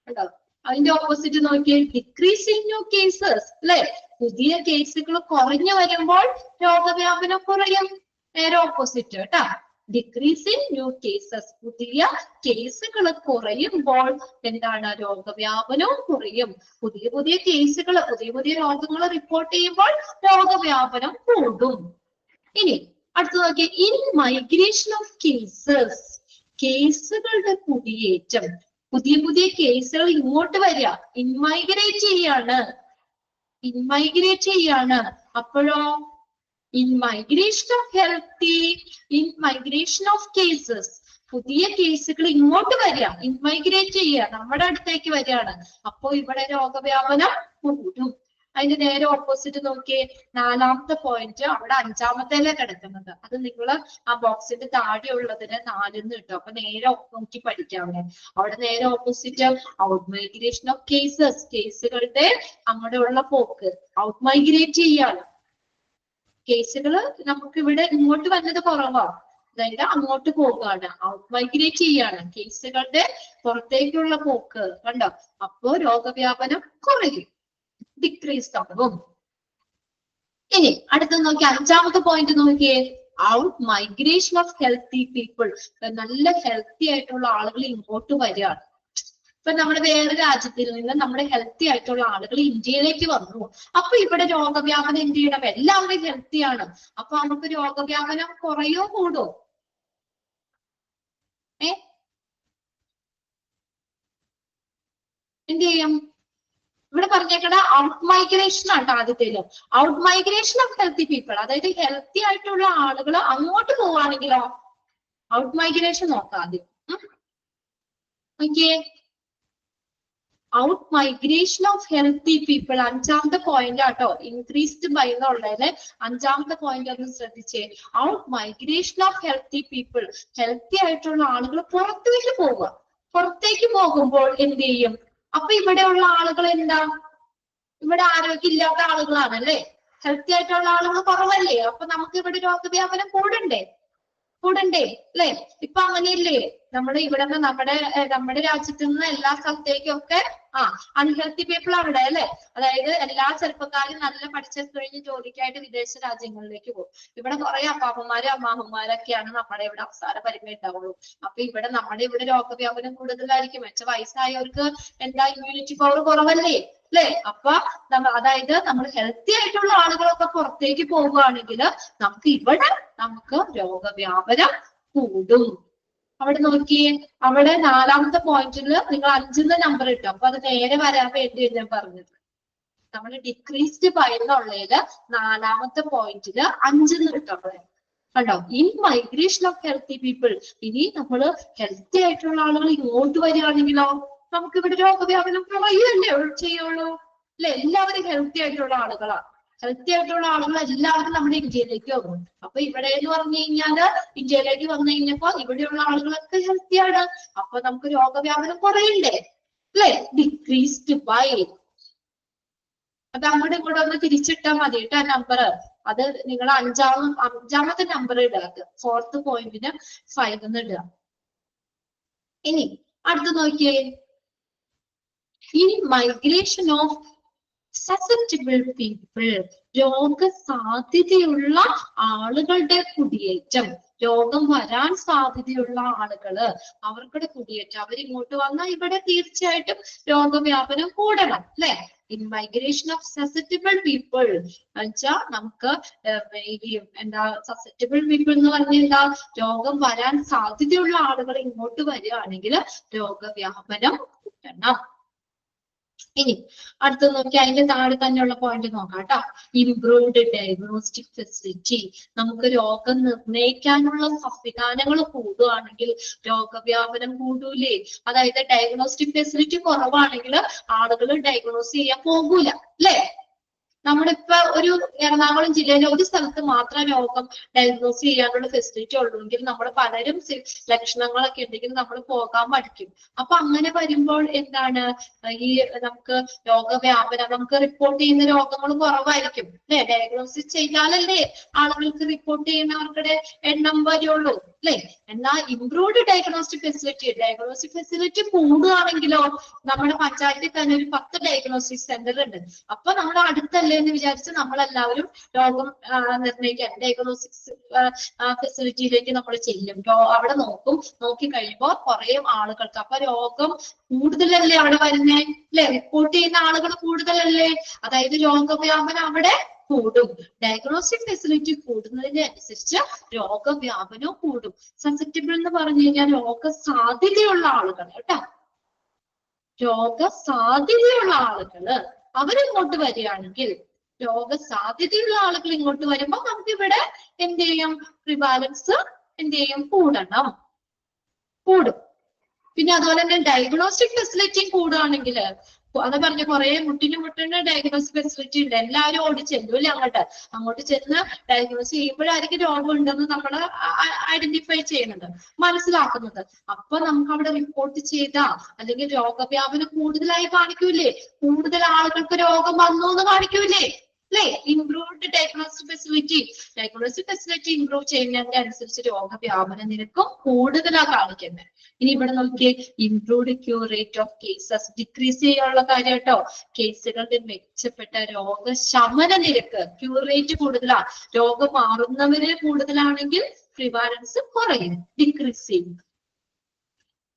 കേട്ടോ, അതിന്റെ ഓപ്പോസിറ്റ് നോക്കിയേ, ഡിക്രീസ് ഇൻ ന്യൂ കേസസ് അല്ലെ. പുതിയ കേസുകൾ കുറഞ്ഞു വരുമ്പോൾ രോഗവ്യാപനം കുറയും. നേരെ ഓപ്പോസിറ്റ് കേട്ടാ. ഡിക്രീസ് ഇൻ ന്യൂ കേസസ്, പുതിയ കേസുകൾ കുറയുമ്പോൾ എന്താണ്, രോഗവ്യാപനവും കുറയും. പുതിയ കേസുകൾ, പുതിയ രോഗങ്ങൾ റിപ്പോർട്ട് ചെയ്യുമ്പോൾ രോഗവ്യാപനം കൂടും. ഇനി അടുത്ത് നോക്കിയേ, ഇൻ മൈഗ്രേഷൻ ഓഫ് കേസസ്, കേസുകളുടെ കുടിയേറ്റം. പുതിയ കേസുകൾ ഇങ്ങോട്ട് വരിക, ഇൻമൈഗ്രേറ്റ് ചെയ്യാണ്. അപ്പോഴോ in migration of healthy, in migration of cases, പുതിയ കേസുകൾ ഇങ്ങോട്ട് വരിക, ഇൻമൈഗ്രേറ്റ് ചെയ്യുക, നമ്മുടെ അടുത്തേക്ക് വരികയാണ്. അപ്പോ ഇവിടെ രോഗവ്യാപനം കൂടും. അതിന്റെ നേരെ ഓപ്പോസിറ്റ് നോക്കിയേ, നാലാമത്തെ പോയിന്റ് അവിടെ അഞ്ചാമത്തേലെ കിടക്കുന്നത്. അത് നിങ്ങൾ ആ ബോക്സിന്റെ താഴെ ഉള്ളതിന് 4 കിട്ടും. അപ്പൊ നേരെ നോക്കി പഠിക്കാമേ. അവിടെ നേരെ opposite out migration of cases, കേസുകളുടെ അങ്ങോട്ടുള്ള പോക്ക്, ഔട്ട് മൈഗ്രേറ്റ് ചെയ്യാണ്. കേസുകള് നമുക്ക് ഇവിടെ ഇങ്ങോട്ട് വന്നത് കുറവാ, അതായത് അങ്ങോട്ട് പോകുകയാണ്, ഔട്ട് മൈഗ്രേറ്റ് ചെയ്യാണ്, കേസുകളുടെ പുറത്തേക്കുള്ള പോക്ക് കണ്ടോ. അപ്പോ രോഗവ്യാപനം കുറയും, ഡിക്രീസ് ആകും. ഇനി അടുത്ത നോക്കി, അഞ്ചാമത്തെ പോയിന്റ് നോക്കിയേ, out migration of healthy people. നല്ല ഹെൽത്തി ആയിട്ടുള്ള ആളുകൾ ഇങ്ങോട്ട് വരികയാണ്. ഇപ്പൊ നമ്മുടെ വേറെ രാജ്യത്തിൽ നിന്ന് നമ്മുടെ ഹെൽത്തി ആയിട്ടുള്ള ആളുകൾ ഇന്ത്യയിലേക്ക് വന്നു. അപ്പൊ ഇവിടെ രോഗവ്യാപനം എന്ത് ചെയ്യണം, എല്ലാവരും ഹെൽത്തിയാണ്. അപ്പൊ നമുക്ക് രോഗവ്യാപനം കുറയോ കൂടോ? എന്ത് ചെയ്യും? ഇവിടെ പറഞ്ഞേക്കണ ഔട്ട് മൈഗ്രേഷൻ ആണ് ആദ്യത്തേല്. Out migration of healthy people, അതായത് ഹെൽത്തി ആയിട്ടുള്ള ആളുകൾ അങ്ങോട്ട് പോവാണെങ്കിലോ, ഔട്ട് മൈഗ്രേഷൻ നോക്കാം ആദ്യം. Okay, out migration of healthy people അഞ്ചാമത്തെ പോയിന്റ് ആട്ടോ. ഇൻക്രീസ്ഡ് ബൈ എന്നുള്ളതിന് അഞ്ചാമത്തെ പോയിന്റ് ഒന്ന് ശ്രദ്ധിച്ചേ. Out migration of healthy people, healthy ആയിട്ടുള്ള ആളുകൾ പുറത്തേക്ക് പോകുമ്പോൾ എന്ത് ചെയ്യും? അപ്പൊ ഇവിടെയുള്ള ആളുകൾ എന്താ, ഇവിടെ ആരോഗ്യമില്ലാത്ത ആളുകളാണല്ലേ, ഹെൽത്തി ആയിട്ടുള്ള ആളുകൾ കുറവല്ലേ. അപ്പൊ നമുക്ക് ഇവിടെ രോഗവ്യാപനം കൂടണ്ടേ അല്ലെ. ഇപ്പൊ അങ്ങനെയല്ലേ, ഇവിടെ നമ്മുടെ രാജ്യത്ത് നിന്ന് എല്ലാ സ്ഥലത്തേക്കും ഒക്കെ അൺഹെൽത്തി പീപ്പിൾ അവിടെ അല്ലെ. അതായത് എല്ലാ ചെറുപ്പക്കാരും നല്ല പഠിച്ചു കഴിഞ്ഞ് ജോലിക്കായിട്ട് വിദേശ രാജ്യങ്ങളിലേക്ക് പോകും. ഇവിടെ കുറെ അപ്പാപ്പന്മാരും അമ്മാമ്മമാരൊക്കെയാണ് നമ്മുടെ ഇവിടെ അവസാന പരിമ ഉണ്ടാവുള്ളൂ. അപ്പൊ നമ്മുടെ ഇവിടെ രോഗവ്യാപനം കൂടുതലായിരിക്കും. വയസ്സായവർക്ക് എന്താ, ഇമ്മ്യൂണിറ്റി പവർ കുറവല്ലേ അല്ലെ. അപ്പൊ അതായത് നമ്മൾ ഹെൽത്തി ആയിട്ടുള്ള ആളുകളൊക്കെ പുറത്തേക്ക് പോവുകയാണെങ്കിൽ നമുക്ക് രോഗവ്യാപനം കൂടും. അവിടെ നോക്കിയേ, അവിടെ നാലാമത്തെ പോയിന്റിൽ നിങ്ങൾ 5 നമ്പർ ഇട്ടു. അപ്പൊ അത് നേരെ വരാൻ വേണ്ടി ഞാൻ പറഞ്ഞത്. നമ്മൾ ഡിക്രീസ്ഡ് ബൈ എന്നുള്ളതില് നാലാമത്തെ പോയിന്റിൽ 5 ഇട്ടു. കണ്ടോ, in migration of healthy people. ഇനി നമ്മള് ഹെൽത്തി ആയിട്ടുള്ള ആളുകൾ ഇങ്ങോട്ട് വരികയാണെങ്കിലോ നമുക്ക് ഇവിടെ രോഗവ്യാപനം കുറയുകയല്ലേ ചെയ്യുള്ളൂ അല്ലെ. എല്ലാവരും ഹെൽത്തി ആയിട്ടുള്ള ആളുകളാണ്. ഹെൽത്തി ആയിട്ടുള്ള ആളുകൾ എല്ലാവരും നമ്മുടെ ഇന്ത്യയിലേക്ക് വന്നു. അപ്പൊ ഇവിടെ എന്ന് പറഞ്ഞു കഴിഞ്ഞാല് ഇന്ത്യയിലേക്ക് വന്നു കഴിഞ്ഞപ്പോ ഇവിടെയുള്ള ആളുകളൊക്കെ ഹെൽത്തിയാണ്. അപ്പൊ നമുക്ക് രോഗവ്യാപനം കുറയണ്ടേ അല്ലെ. ഡിക്രീസ്ഡ് ബൈ, അത് അങ്ങോട്ട് ഇങ്ങോട്ട് ഒന്ന് തിരിച്ചിട്ടാൽ മതി കേട്ടോ നമ്പർ. അത് നിങ്ങൾ അഞ്ചാമത്തെ നമ്പർ ഇടുക, 4th പോയിന്റിന് 5 ഇടുക. ഇനി അടുത്ത് നോക്കിയേ, in migration of susceptible people, രോഗസാധ്യതയുള്ള ആളുകളുടെ കുടിയേറ്റം. രോഗം വരാൻ സാധ്യതയുള്ള ആളുകള്, അവർക്കുടെ കുടിയേറ്റം, അവരിങ്ങോട്ട് വന്നാൽ ഇവിടെ തീർച്ചയായിട്ടും രോഗവ്യാപനം കൂടണം അല്ലെ. In migration of susceptible people എന്നുവെച്ചാൽ നമുക്ക് സസെപ്റ്റബിൾ പീപ്പിൾ എന്ന് പറഞ്ഞാൽ രോഗം വരാൻ സാധ്യതയുള്ള ആളുകൾ ഇങ്ങോട്ട് വരികയാണെങ്കിൽ രോഗവ്യാപനം കൂട്ടണം. ഇനി അടുത്ത നോക്കി അതിന്റെ താഴെ തന്നെയുള്ള പോയിന്റ് നോക്കാം കേട്ടോ. Improved diagnostic facility. നമുക്ക് രോഗം നിർണ്ണയിക്കാനുള്ള സംവിധാനങ്ങൾ കൂടുകയാണെങ്കിൽ രോഗവ്യാപനം കൂടൂലേ? അതായത് ഡയഗ്നോസ്റ്റിക് ഫെസിലിറ്റി കുറവാണെങ്കിൽ ആളുകൾ ഡയഗ്നോസ് ചെയ്യാൻ പോകൂല അല്ലേ? നമ്മളിപ്പോ ഒരു എറണാകുളം ജില്ലയിലെ ഒരു സ്ഥലത്ത് മാത്രം രോഗം ഡയഗ്നോസ് ചെയ്യാനുള്ള ഫെസിലിറ്റി ഉള്ളൂങ്കിൽ നമ്മൾ പലരും ലക്ഷണങ്ങളൊക്കെ ഉണ്ടെങ്കിൽ നമ്മൾ പോകാൻ പഠിക്കും. അപ്പൊ അങ്ങനെ വരുമ്പോൾ എന്താണ് ഈ നമുക്ക് രോഗവ്യാപനം, നമുക്ക് റിപ്പോർട്ട് ചെയ്യുന്ന രോഗങ്ങൾ കുറവായിരിക്കും അല്ലെ? ഡയഗ്നോസിസ് ചെയ്താലല്ലേ ആളുകൾക്ക് റിപ്പോർട്ട് ചെയ്യുന്നവർക്കുടെ എണ്ണം വരുള്ളൂ അല്ലെ? എന്നാൽ ഇംപ്രൂവ്ഡ് ഡയഗ്നോസ്റ്റിക് ഫെസിലിറ്റി കൂടുകയാണെങ്കിലോ നമ്മുടെ പഞ്ചായത്തിൽ തന്നെ ഒരു 10 ഡയഗ്നോസ്റ്റിക് സെന്റർ ഉണ്ട്. അപ്പൊ നമ്മൾ അടുത്തല്ലേ എന്ന് വിചാരിച്ച് നമ്മളെല്ലാവരും രോഗം നിർണ്ണയിക്കാൻ ഡയഗ്നോസ്റ്റിക്സ് ഫെസിലിറ്റിയിലേക്ക് നമ്മൾ ചെല്ലും. അവിടെ നോക്കി കഴിയുമ്പോൾ കുറെ ആളുകൾക്ക് അപ്പൊ രോഗം കൂടുതലല്ലേ അവിടെ വരുന്നേ അല്ലെ? റിപ്പോർട്ട് ചെയ്യുന്ന ആളുകൾ കൂടുതലല്ലേ? അതായത് രോഗവ്യാപനം അവിടെ കൂടും. ഡയഗ്നോസ്റ്റിക് ഫെസിലിറ്റി കൂടുന്നതിനനുസരിച്ച് രോഗവ്യാപനവും കൂടും. സസെപ്റ്റബിൾ എന്ന് പറഞ്ഞു കഴിഞ്ഞാൽ രോഗസാധ്യതയുള്ള ആളുകൾ കേട്ടോ. രോഗസാധ്യതയുള്ള ആളുകള് അവരിങ്ങോട്ട് വരികയാണെങ്കിൽ, രോഗസാധ്യതയുള്ള ആളുകൾ ഇങ്ങോട്ട് വരുമ്പോൾ നമുക്ക് ഇവിടെ എന്ത് ചെയ്യും? പ്രിവാലൻസ് എന്ത് ചെയ്യും? കൂടും. പിന്നെ അതുപോലെ തന്നെ ഡയഗ്നോസ്റ്റിക് ഫെസിലിറ്റിയും കൂടുകയാണെങ്കിൽ, അത് പറഞ്ഞ കുറെ മുട്ടിന് ഡയഗ്നോസ്റ്റിക് ഫെസിലിറ്റി ഉണ്ട്, എല്ലാവരും ഓടി ചെല്ലൂല്ലേ അങ്ങോട്ട് ചെന്ന് ഡയഗ്നോസ് ചെയ്യുമ്പോഴായിരിക്കും രോഗം ഉണ്ടെന്ന് നമ്മൾ ഐഡന്റിഫൈ ചെയ്യുന്നത്, മനസ്സിലാക്കുന്നത്. അപ്പൊ നമുക്ക് അവിടെ റിപ്പോർട്ട് ചെയ്താ അല്ലെങ്കിൽ രോഗവ്യാപനം കൂടുതലായി കാണിക്കൂലേ? കൂടുതൽ ആളുകൾക്ക് രോഗം വന്നു എന്ന് കാണിക്കൂലേ അല്ലെ? ഇംപ്രൂവ്ഡ് ഡയഗ്നോസ്റ്റിക് ഫെസിലിറ്റി ഇംപ്രൂവ് ചെയ്യുന്നതിന്റെ അനുസരിച്ച് രോഗവ്യാപന നിരക്കും കൂടുതലാണ് കാണിക്കുന്നത്. ഇനി ഇവിടെ നോക്കിയേ, improved cure rate of cases. Decrease ചെയ്യാനുള്ള കാര്യം കേട്ടോ. കേസുകളുടെ മെച്ചപ്പെട്ട രോഗശമന നിരക്ക്, ക്യൂർ റേറ്റ് കൂടുതലാണ്. രോഗം മാറുന്നവര് കൂടുതലാണെങ്കിൽ പ്രിവാലൻസ് കുറയും, ഡിക്രീസ് ചെയ്യും.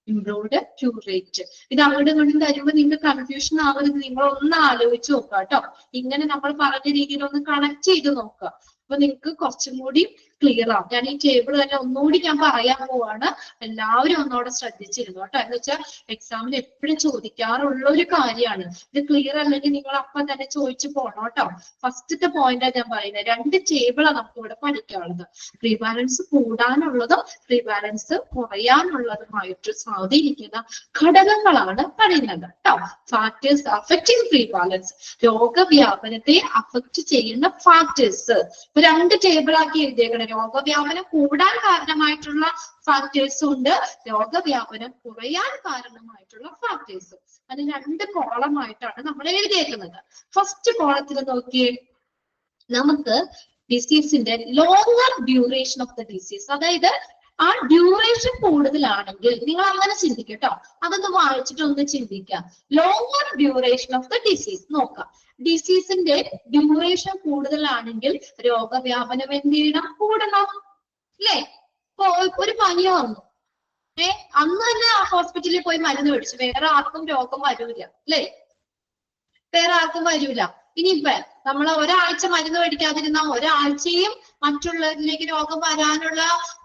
Improved cure rate. ഇത് അങ്ങോട്ടും ഇങ്ങോട്ടും തരുമ്പോൾ നിങ്ങൾക്ക് കൺഫ്യൂഷൻ ആവരുത്. നിങ്ങൾ ഒന്ന് ആലോചിച്ച് നോക്കുക കേട്ടോ. ഇങ്ങനെ നമ്മൾ പറഞ്ഞ രീതിയിൽ ഒന്ന് കണക്ട് ചെയ്ത് നോക്കുക. അപ്പൊ നിങ്ങൾക്ക് കുറച്ചും കൂടി ക്ലിയർ ആവും. ഞാൻ ഈ ടേബിൾ തന്നെ ഒന്നുകൂടി ഞാൻ പറയാൻ പോവാണ്. എല്ലാവരും ഒന്നുകൂടെ ശ്രദ്ധിച്ചിരുന്നു കേട്ടോ. എന്ന് വെച്ചാൽ എക്സാമിന് എപ്പോഴും ചോദിക്കാറുള്ള ഒരു കാര്യമാണ്. ഇത് ക്ലിയർ അല്ലെങ്കിൽ നിങ്ങൾ അപ്പം തന്നെ ചോദിച്ചു പോകണം കേട്ടോ. ഫസ്റ്റത്തെ പോയിന്റാണ് ഞാൻ പറയുന്നത്. 2 ടേബിളാണ് നമുക്ക് ഇവിടെ പഠിക്കാനുള്ളത്. പ്രിവാലൻസ് കൂടാനുള്ളതും പ്രിവാലൻസ് കുറയാനുള്ളതുമായിട്ട് സ്വാധീനിക്കുന്ന ഘടകങ്ങളാണ് പറയുന്നത് കേട്ടോ. ഫാക്ടേഴ്സ് അഫക്റ്റിംഗ് പ്രിവാലൻസ്, രോഗവ്യാപനത്തെ അഫക്റ്റ് ചെയ്യുന്ന ഫാക്ടേഴ്സ്. 2 ടേബിളാക്കി എഴുതിയേക്കണം. രോഗവ്യാപനം കൂടാൻ കാരണമായിട്ടുള്ള ഫാക്ടേഴ്സും ഉണ്ട്, രോഗവ്യാപനം കുറയാൻ കാരണമായിട്ടുള്ള ഫാക്ടേഴ്സും. അത് 2 കോളമായിട്ടാണ് നമ്മൾ എഴുതിയേക്കുന്നത്. ഫസ്റ്റ് കോളത്തിൽ നോക്കിയേ, നമുക്ക് ഡിസീസിന്റെ longer duration of the disease, അതായത് ആ ഡ്യൂറേഷൻ കൂടുതലാണെങ്കിൽ നിങ്ങൾ അങ്ങനെ ചിന്തിക്കുക കേട്ടോ. അതൊന്ന് വായിച്ചിട്ട് ഒന്ന് ചിന്തിക്കുക. Longer duration of the disease നോക്കാം. ഡിസീസിന്റെ ഡ്യൂറേഷൻ കൂടുതലാണെങ്കിൽ രോഗവ്യാപനം എന്ത് ചെയ്യണം? കൂടണം അല്ലേ? ഇപ്പൊ ഒരു പനി വന്നു, അന്ന് തന്നെ ആ ഹോസ്പിറ്റലിൽ പോയി മരുന്ന് മേടിച്ചു. വേറെ ആർക്കും രോഗം വരൂല അല്ലേ? വേറെ ആർക്കും വരൂല. ഇനിയിപ്പോ നമ്മൾ ഒരാഴ്ച മരുന്ന് മേടിക്കാതിരുന്ന ഒരാഴ്ചയും മറ്റുള്ളവരിലേക്ക് രോഗം വരാനുള്ള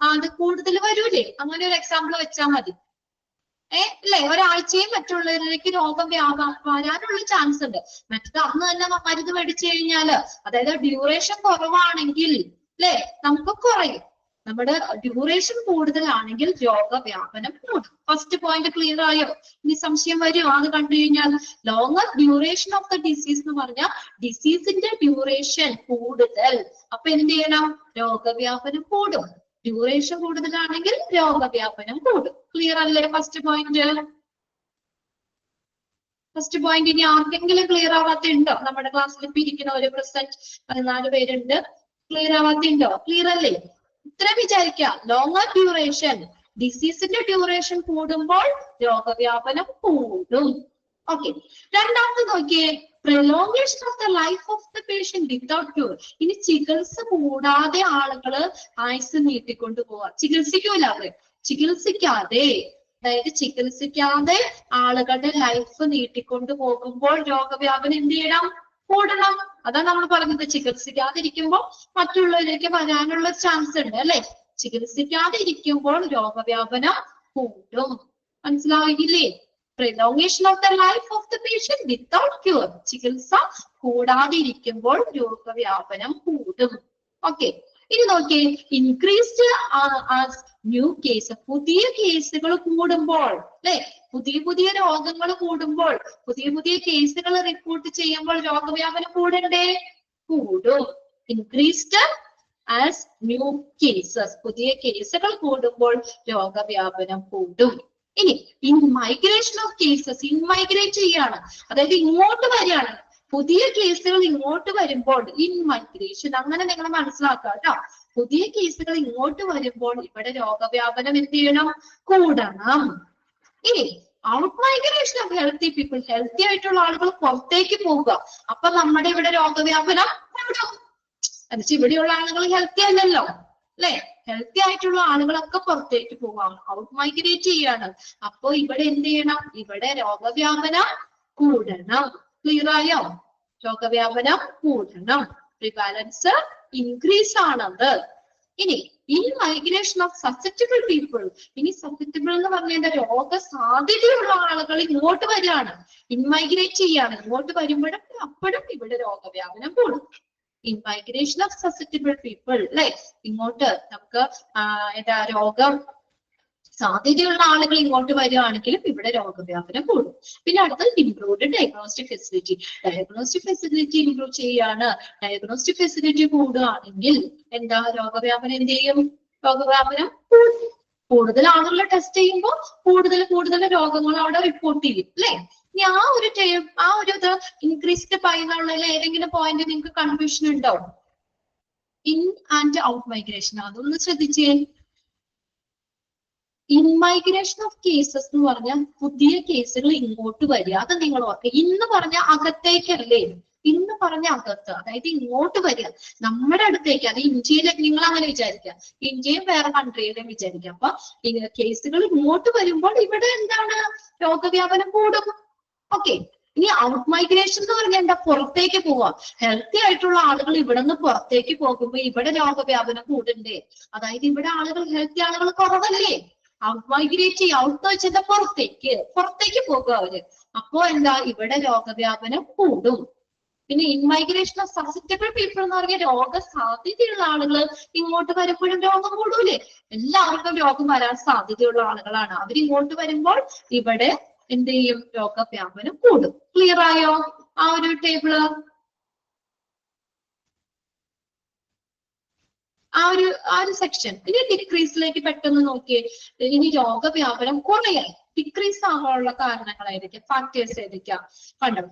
അത് കൂടുതൽ വരൂലേ? അങ്ങനെ ഒരു എക്സാമ്പിൾ വെച്ചാൽ മതി. അല്ലേ? ഒരാഴ്ചയും മറ്റുള്ളവരിലേക്ക് രോഗം വരാനുള്ള ചാൻസ് ഉണ്ട്. മറ്റത് അന്ന് തന്നെ മരുന്ന് മേടിച്ചു കഴിഞ്ഞാല്, അതായത് ഡ്യൂറേഷൻ കുറവാണെങ്കിൽ അല്ലെ നമുക്ക് കുറയും. നമ്മുടെ ഡ്യൂറേഷൻ കൂടുതലാണെങ്കിൽ രോഗവ്യാപനം കൂടും. ഫസ്റ്റ് പോയിന്റ് ക്ലിയർ ആയോ? ഇനി സംശയം വരുമോ അത് കണ്ടു കഴിഞ്ഞാൽ? Longer duration of the disease എന്ന് പറഞ്ഞാൽ ഡിസീസിന്റെ ഡ്യൂറേഷൻ കൂടുതൽ, അപ്പൊ എന്ത് ചെയ്യണം? രോഗവ്യാപനം കൂടും. ഡ്യൂറേഷൻ കൂടുതലാണെങ്കിൽ രോഗവ്യാപനം കൂടും. ക്ലിയർ അല്ലേ ഫസ്റ്റ് പോയിന്റ്? ഫസ്റ്റ് പോയിന്റ് ഇനി ആർക്കെങ്കിലും ക്ലിയർ ആവാത്തുണ്ടോ? നമ്മുടെ ക്ലാസ്സിൽ ഇപ്പൊ ഇരിക്കുന്ന ഒരു പ്രസന്റ് 14 പേരുണ്ട്. ക്ലിയർ ആവാത്തുണ്ടോ? ക്ലിയർ അല്ലേ? ഇത്രയും വിചാരിക്കാം. ലോങ്ങർ ഡ്യൂറേഷൻ, ഡിസീസിന്റെ ഡ്യൂറേഷൻ കൂടുമ്പോൾ രോഗവ്യാപനം കൂടും. ഓക്കെ. രണ്ടാമത് നോക്കിയേ, prolongation of the life of the patient without cure. ഇനി ചികിത്സ കൂടാതെ ആളുകള് ആയുസ് നീട്ടിക്കൊണ്ടു പോവാ. ചികിത്സിക്കൂല അവര്, ചികിത്സിക്കാതെ, അതായത് ചികിത്സിക്കാതെ ആളുകളുടെ ലൈഫ് നീട്ടിക്കൊണ്ടു പോകുമ്പോൾ രോഗവ്യാപനം എന്ത് ചെയ്യണം? കൂടണം. അതാണ് നമ്മൾ പറഞ്ഞത്. ചികിത്സിക്കാതിരിക്കുമ്പോൾ മറ്റുള്ളവരിലേക്ക് വരാനുള്ള ചാൻസ് ഉണ്ട് അല്ലെ? ചികിത്സിക്കാതെ ഇരിക്കുമ്പോൾ രോഗവ്യാപനം കൂടും. മനസ്സിലാവില്ലേ? prolongation of the life of the patient without cure. ചികിത്സ കൂടാതിരിക്കുമ്പോൾ രോഗവ്യാപനം കൂടും. ഓക്കെ, ഇനി നോക്കിയേ, ഇൻക്രീസ്ഡ് ആസ് ന്യൂ കേസ്, പുതിയ കേസുകൾ കൂടുമ്പോൾ, അല്ലെ, പുതിയ രോഗങ്ങൾ കൂടുമ്പോൾ, പുതിയ കേസുകൾ റിപ്പോർട്ട് ചെയ്യുമ്പോൾ രോഗവ്യാപനം കൂടണ്ടേ? കൂടും. ഇൻക്രീസ്ഡ് ആസ് ന്യൂ കേസസ്, പുതിയ കേസുകൾ കൂടുമ്പോൾ രോഗവ്യാപനം കൂടും. ഇനി ഇൻ മൈഗ്രേഷൻ ഓഫ് കേസസ്, ഇൻമൈഗ്രേറ്റ് ചെയ്യാണ്, അതായത് ഇങ്ങോട്ട് വരികയാണ്, പുതിയ കേസുകൾ ഇങ്ങോട്ട് വരുമ്പോൾ ഇൻ മൈഗ്രേഷൻ, അങ്ങനെ നിങ്ങൾ മനസ്സിലാക്കുക കേട്ടോ. പുതിയ കേസുകൾ ഇങ്ങോട്ട് വരുമ്പോൾ ഇവിടെ രോഗവ്യാപനം എന്ത് ചെയ്യണം? കൂടണം. ഇനി out migration of healthy people, healthy ആയിട്ടുള്ള ആളുകൾ പുറത്തേക്ക് പോവുക, അപ്പൊ നമ്മുടെ ഇവിടെ രോഗവ്യാപനം കൂടും. എന്നുവെച്ചാൽ ഇവിടെയുള്ള ആളുകൾ ഹെൽത്തി അല്ലല്ലോ, അല്ലെ? ഹെൽത്തി ആയിട്ടുള്ള ആളുകളൊക്കെ പുറത്തേക്ക് പോവാം, ഔട്ട് മൈഗ്രേറ്റ് ചെയ്യാണ്. അപ്പൊ ഇവിടെ എന്ത് ചെയ്യണം? ഇവിടെ രോഗവ്യാപനം കൂടണം. ക്ലിയർ ആയോ? രോഗവ്യാപനം കൂടണം, പ്രിവാലൻസ് ഇൻക്രീസ് ആണത്. ഇനി in migration of susceptible people, ഇനി സസെപ്റ്റബിൾ എന്ന് പറഞ്ഞാൽ രോഗസാധ്യതയുള്ള ആളുകൾ ഇങ്ങോട്ട് വരികയാണ്, ഇൻമൈഗ്രേറ്റ് ചെയ്യാണ്. ഇങ്ങോട്ട് വരുമ്പോഴും അപ്പോഴും ഇവിടെ രോഗവ്യാപനം കൂടും. In migration of susceptible people, അല്ലെ, ഇങ്ങോട്ട് നമുക്ക് എന്താ രോഗം സാധ്യതയുള്ള ആളുകൾ ഇങ്ങോട്ട് വരികയാണെങ്കിലും ഇവിടെ രോഗവ്യാപനം കൂടും. പിന്നെ അടുത്തത് improved diagnostic facility, diagnostic facility improve ചെയ്യാണ്. ഡയഗ്നോസ്റ്റിക് ഫെസിലിറ്റി കൂടുകയാണെങ്കിൽ എന്താ? രോഗവ്യാപനം എന്ത് ചെയ്യും? രോഗവ്യാപനം കൂടും. കൂടുതൽ ആളുകളെ ടെസ്റ്റ് ചെയ്യുമ്പോൾ കൂടുതൽ രോഗങ്ങൾ അവിടെ റിപ്പോർട്ട് ചെയ്യും, അല്ലെ? ഇനി ആ ഒരു ഇത് ഇൻക്രീസ്ഡ് പറയുന്നുള്ളതിൽ ഏതെങ്കിലും പോയിന്റ് നിങ്ങൾക്ക് കൺഫ്യൂഷൻ ഉണ്ടോ? ഇൻ ആൻഡ് ഔട്ട് മൈഗ്രേഷൻ, അതൊന്ന് ശ്രദ്ധിച്ചേ. ഇൻമൈഗ്രേഷൻ ഓഫ് കേസസ് എന്ന് പറഞ്ഞാൽ പുതിയ കേസുകൾ ഇങ്ങോട്ട് വരിക, അത് നിങ്ങൾ ഓർക്കുക. ഇന്ന് പറഞ്ഞ അകത്തേക്കല്ലേ, ഇന്ന് പറഞ്ഞ അകത്ത്, അതായത് ഇങ്ങോട്ട് വരിക, നമ്മുടെ അടുത്തേക്ക്. അത് ഇന്ത്യയിലേക്ക് നിങ്ങൾ അങ്ങനെ വിചാരിക്കുക, ഇന്ത്യയും വേറെ കൺട്രിയിലും വിചാരിക്കുക. അപ്പൊ കേസുകൾ ഇങ്ങോട്ട് വരുമ്പോൾ ഇവിടെ എന്താണ്? രോഗവ്യാപനം കൂടും. ഓക്കെ, ഇനി ഔട്ട് മൈഗ്രേഷൻ എന്ന് പറഞ്ഞാൽ എന്താ? പുറത്തേക്ക് പോവാ. ഹെൽത്തി ആയിട്ടുള്ള ആളുകൾ ഇവിടെ നിന്ന് പുറത്തേക്ക് പോകുമ്പോ ഇവിടെ രോഗവ്യാപനം കൂടണ്ടേ? അതായത് ഇവിടെ ആളുകൾ, ഹെൽത്തി ആളുകൾ കുറവല്ലേ? ഔട്ട് മൈഗ്രേറ്റ് ചെയ്യുക, ഔട്ട് വെച്ചാൽ പുറത്തേക്ക് പോകുക അവര്. അപ്പോ എന്താ? ഇവിടെ രോഗവ്യാപനം കൂടും. പിന്നെ ഇൻമൈഗ്രേഷൻ ഓഫ് സസെപ്റ്റബിൾ പീപ്പിൾ എന്ന് പറഞ്ഞാൽ രോഗസാധ്യതയുള്ള ആളുകൾ ഇങ്ങോട്ട് വരുമ്പോഴും രോഗം കൂടൂലേ? എല്ലാവർക്കും രോഗം വരാൻ സാധ്യതയുള്ള ആളുകളാണ്, അവരിങ്ങോട്ട് വരുമ്പോൾ ഇവിടെ എന്ത് ചെയ്യും? രോഗവ്യാപനം കൂടും. ക്ലിയർ ആയോ ആ ഒരു ടേബിള്? ആ ഒരു സെക്ഷൻ. ഇനി ഡിക്രീസിലേക്ക് പെട്ടെന്ന് നോക്കിയേ. ഇനി രോഗവ്യാപനം കുറയാൻ, ഡിക്രീസ് ആകാനുള്ള കാരണങ്ങളായിരിക്കും, ഫാക്ടേഴ്സ് ഏതൊക്കെയാ? കണ്ടോ,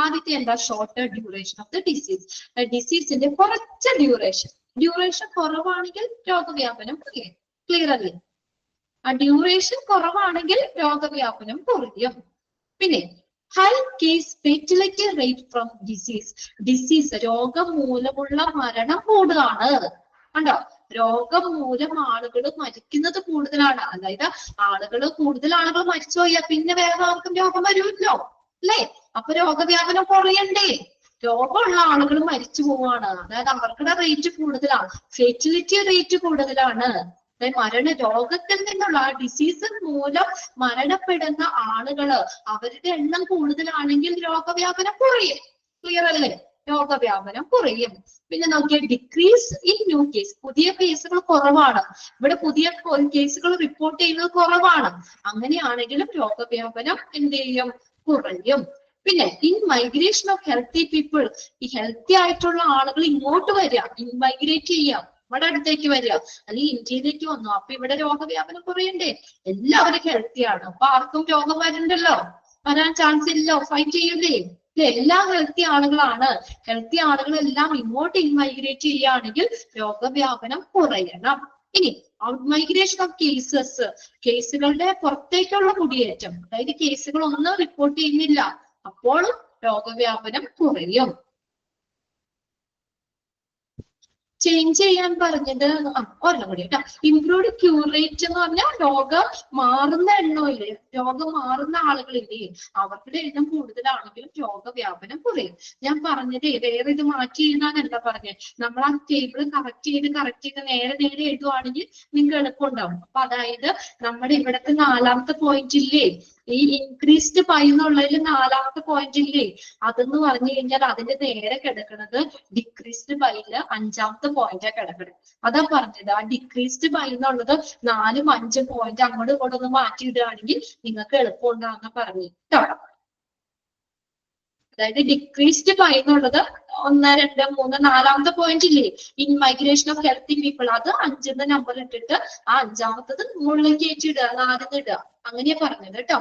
ആദ്യത്തെ എന്താ? Shorter duration of the disease. ഡിസീസിന്റെ കുറച്ച ഡ്യൂറേഷൻ കുറവാണെങ്കിൽ രോഗവ്യാപനം കുറയും. ക്ലിയർ അല്ലേ? ആ ഡ്യൂറേഷൻ കുറവാണെങ്കിൽ രോഗവ്യാപനം കുറയും. പിന്നെ high case fatality rate from disease, രോഗം മൂലമുള്ള മരണം കൂടുതലാണ്. കണ്ടോ, രോഗം മൂലം ആളുകൾ മരിക്കുന്നത് കൂടുതലാണ്. അതായത് കൂടുതൽ ആളുകൾ മരിച്ചു പോയാൽ പിന്നെ വേറെ ആർക്കും രോഗം വരുമല്ലോ, അല്ലേ? അപ്പൊ രോഗവ്യാപനം കുറയണ്ടേ? രോഗമുള്ള ആളുകൾ മരിച്ചു പോവാണ്, അതായത് അവർക്കുടെ റേറ്റ് കൂടുതലാണ്, ഫെറ്റിലിറ്റി റേറ്റ് കൂടുതലാണ്. രോഗത്തിൽ നിന്നുള്ള ഡിസീസ് മൂലം മരണപ്പെടുന്ന ആളുകള്, അവരുടെ എണ്ണം കൂടുതലാണെങ്കിൽ രോഗവ്യാപനം കുറയും. ക്ലിയർ അല്ലേ? രോഗവ്യാപനം കുറയും. പിന്നെ നോക്കിയാൽ ഡിക്രീസ് ഇൻ ന്യൂ കേസ്, പുതിയ കേസുകൾ കുറവാണ്. ഇവിടെ പുതിയ കേസുകൾ റിപ്പോർട്ട് ചെയ്യുന്നത് കുറവാണ്. അങ്ങനെയാണെങ്കിലും രോഗവ്യാപനം എന്ത് ചെയ്യും? കുറയും. പിന്നെ in migration of healthy people, ഈ ഹെൽത്തി ആയിട്ടുള്ള ആളുകൾ ഇങ്ങോട്ട് വരിക, ഇൻമൈഗ്രേറ്റ് ചെയ്യാം, ഇവിടെ അടുത്തേക്ക് വരിക, അല്ലെങ്കിൽ ഇന്ത്യയിലേക്ക് വന്നു. അപ്പൊ ഇവിടെ രോഗവ്യാപനം കുറയണ്ടേ? എല്ലാവരും ഹെൽത്തിയാണ്, അപ്പൊ ആർക്കും രോഗം വരണ്ടല്ലോ, വരാൻ ചാൻസ് ഇല്ലോ, ഫൈറ്റ് ചെയ്യൂലേ? എല്ലാം ഹെൽത്തി ആളുകളാണ്. ഹെൽത്തി ആളുകളെല്ലാം ഇങ്ങോട്ട് ഇൻമൈഗ്രേറ്റ് ചെയ്യുകയാണെങ്കിൽ രോഗവ്യാപനം കുറയണം. ഇനി ഔട്ട് മൈഗ്രേഷൻ ഓഫ് കേസുകളുടെ പുറത്തേക്കുള്ള കുടിയേറ്റം, അതായത് കേസുകൾ ഒന്നും റിപ്പോർട്ട് ചെയ്യുന്നില്ല, അപ്പോൾ രോഗവ്യാപനം കുറയും. ചേഞ്ച് ചെയ്യാൻ പറഞ്ഞത് ഒരെണ്ണം കൂടി കേട്ടോ. ഇംപ്രൂവ്ഡ് ക്യൂർ റേറ്റ് എന്ന് പറഞ്ഞാൽ രോഗം മാറുന്ന എണ്ണമില്ലേ, രോഗം മാറുന്ന ആളുകളില്ലേ, അവരുടെ എണ്ണം കൂടുതലാണെങ്കിലും രോഗവ്യാപനം കുറയും. ഞാൻ പറഞ്ഞത് വേറെ ഇത് മാറ്റി എഴുതാനല്ല പറഞ്ഞത്, നമ്മൾ ആ ടേബിൾ കറക്റ്റ് ചെയ്ത് നേരെ എഴുതുവാണെങ്കിൽ നിങ്ങൾക്ക് എളുപ്പമുണ്ടാവും. അപ്പൊ അതായത് നമ്മുടെ ഇവിടുത്തെ 4ാമത്തെ പോയിന്റ് ഇല്ലേ, ഈ ഇൻക്രീസ്ഡ് ബൈ എന്നുള്ളതിൽ നാലാമത്തെ പോയിന്റ് ഇല്ലേ, അതെന്ന് പറഞ്ഞു കഴിഞ്ഞാൽ അതിന്റെ നേരെ കിടക്കുന്നത് ഡിക്രീസ്ഡ് ബൈയില് അഞ്ചാമത്തെ പോയിന്റാ കിടക്കുന്നത്. അതാ പറഞ്ഞത്, ആ ഡിക്രീസ്ഡ് ബൈ എന്നുള്ളത് 4ഉം 5ഉം പോയിന്റ് അങ്ങോട്ടും ഇങ്ങോട്ടും ഒന്ന് മാറ്റിയിടുകയാണെങ്കിൽ നിങ്ങൾക്ക് എളുപ്പം ഉണ്ടാകുന്ന പറഞ്ഞു കേട്ടോ. അതായത് ഡിക്രീസ്ഡ് ബൈ എന്നുള്ളത് 1, 2, 3, നാലാമത്തെ പോയിന്റ് ഇല്ലേ, in migration of healthy people, അത് 5 നമ്പർ ഇട്ടിട്ട് ആ അഞ്ചാമത്തത് മുകളിലേക്ക് കയറ്റിയിടുക, 4 ഇടുക, അങ്ങനെയാ പറഞ്ഞത് കേട്ടോ.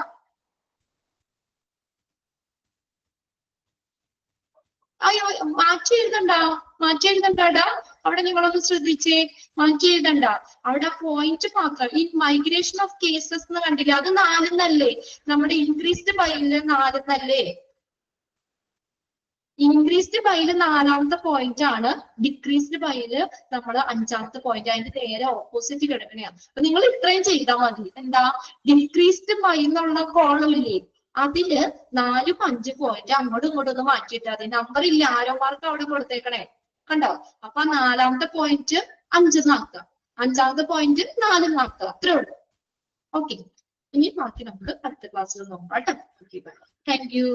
അയ്യോ മാറ്റി എഴുതണ്ടാ അവിടെ നിങ്ങളൊന്ന് ശ്രദ്ധിച്ചേ, മാറ്റി എഴുതണ്ട. അവിടെ പോയിന്റ് മാത്രം, ഈ മൈഗ്രേഷൻ ഓഫ് കേസസ് എന്ന് കണ്ടില്ല, അത് 4 നമ്മുടെ ഇൻക്രീസ്ഡ് ബൈയില് 4 ഇൻക്രീസ്ഡ് ബൈയില് 4ആമത്തെ പോയിന്റ് ആണ്, ഡിക്രീസ്ഡ് ബൈയില് നമ്മൾ 5ആമത്തെ പോയിന്റ്, അതിന്റെ നേരെ ഓപ്പോസിറ്റ് കിടക്കണയാണ്. അപ്പൊ നിങ്ങൾ ഇത്രയും ചെയ്താൽ മതി. എന്താ, ഡിക്രീസ്ഡ് ബൈ എന്നുള്ള കോളം ഇല്ലേ, അതില് 4ഉം 5 പോയിന്റ് അങ്ങോട്ടും ഇങ്ങോട്ടും ഒന്ന് മാറ്റിയിട്ടാ മതി. നമ്പർ ഇല്ല, ആരോ മാർക്ക് അവിടെ കൊടുത്തേക്കണേ, കണ്ടോ. അപ്പൊ 4ആമത്തെ പോയിന്റ് 5 ആക്കുക, 5ആമത്തെ പോയിന്റ് 4 ആക്കുക, അത്രേ ഉള്ളൂ. ഓക്കെ, ഇനി ബാക്കി നമുക്ക് അടുത്ത ക്ലാസ്സിൽ നോക്കാം കേട്ടോ. Okay, thank you.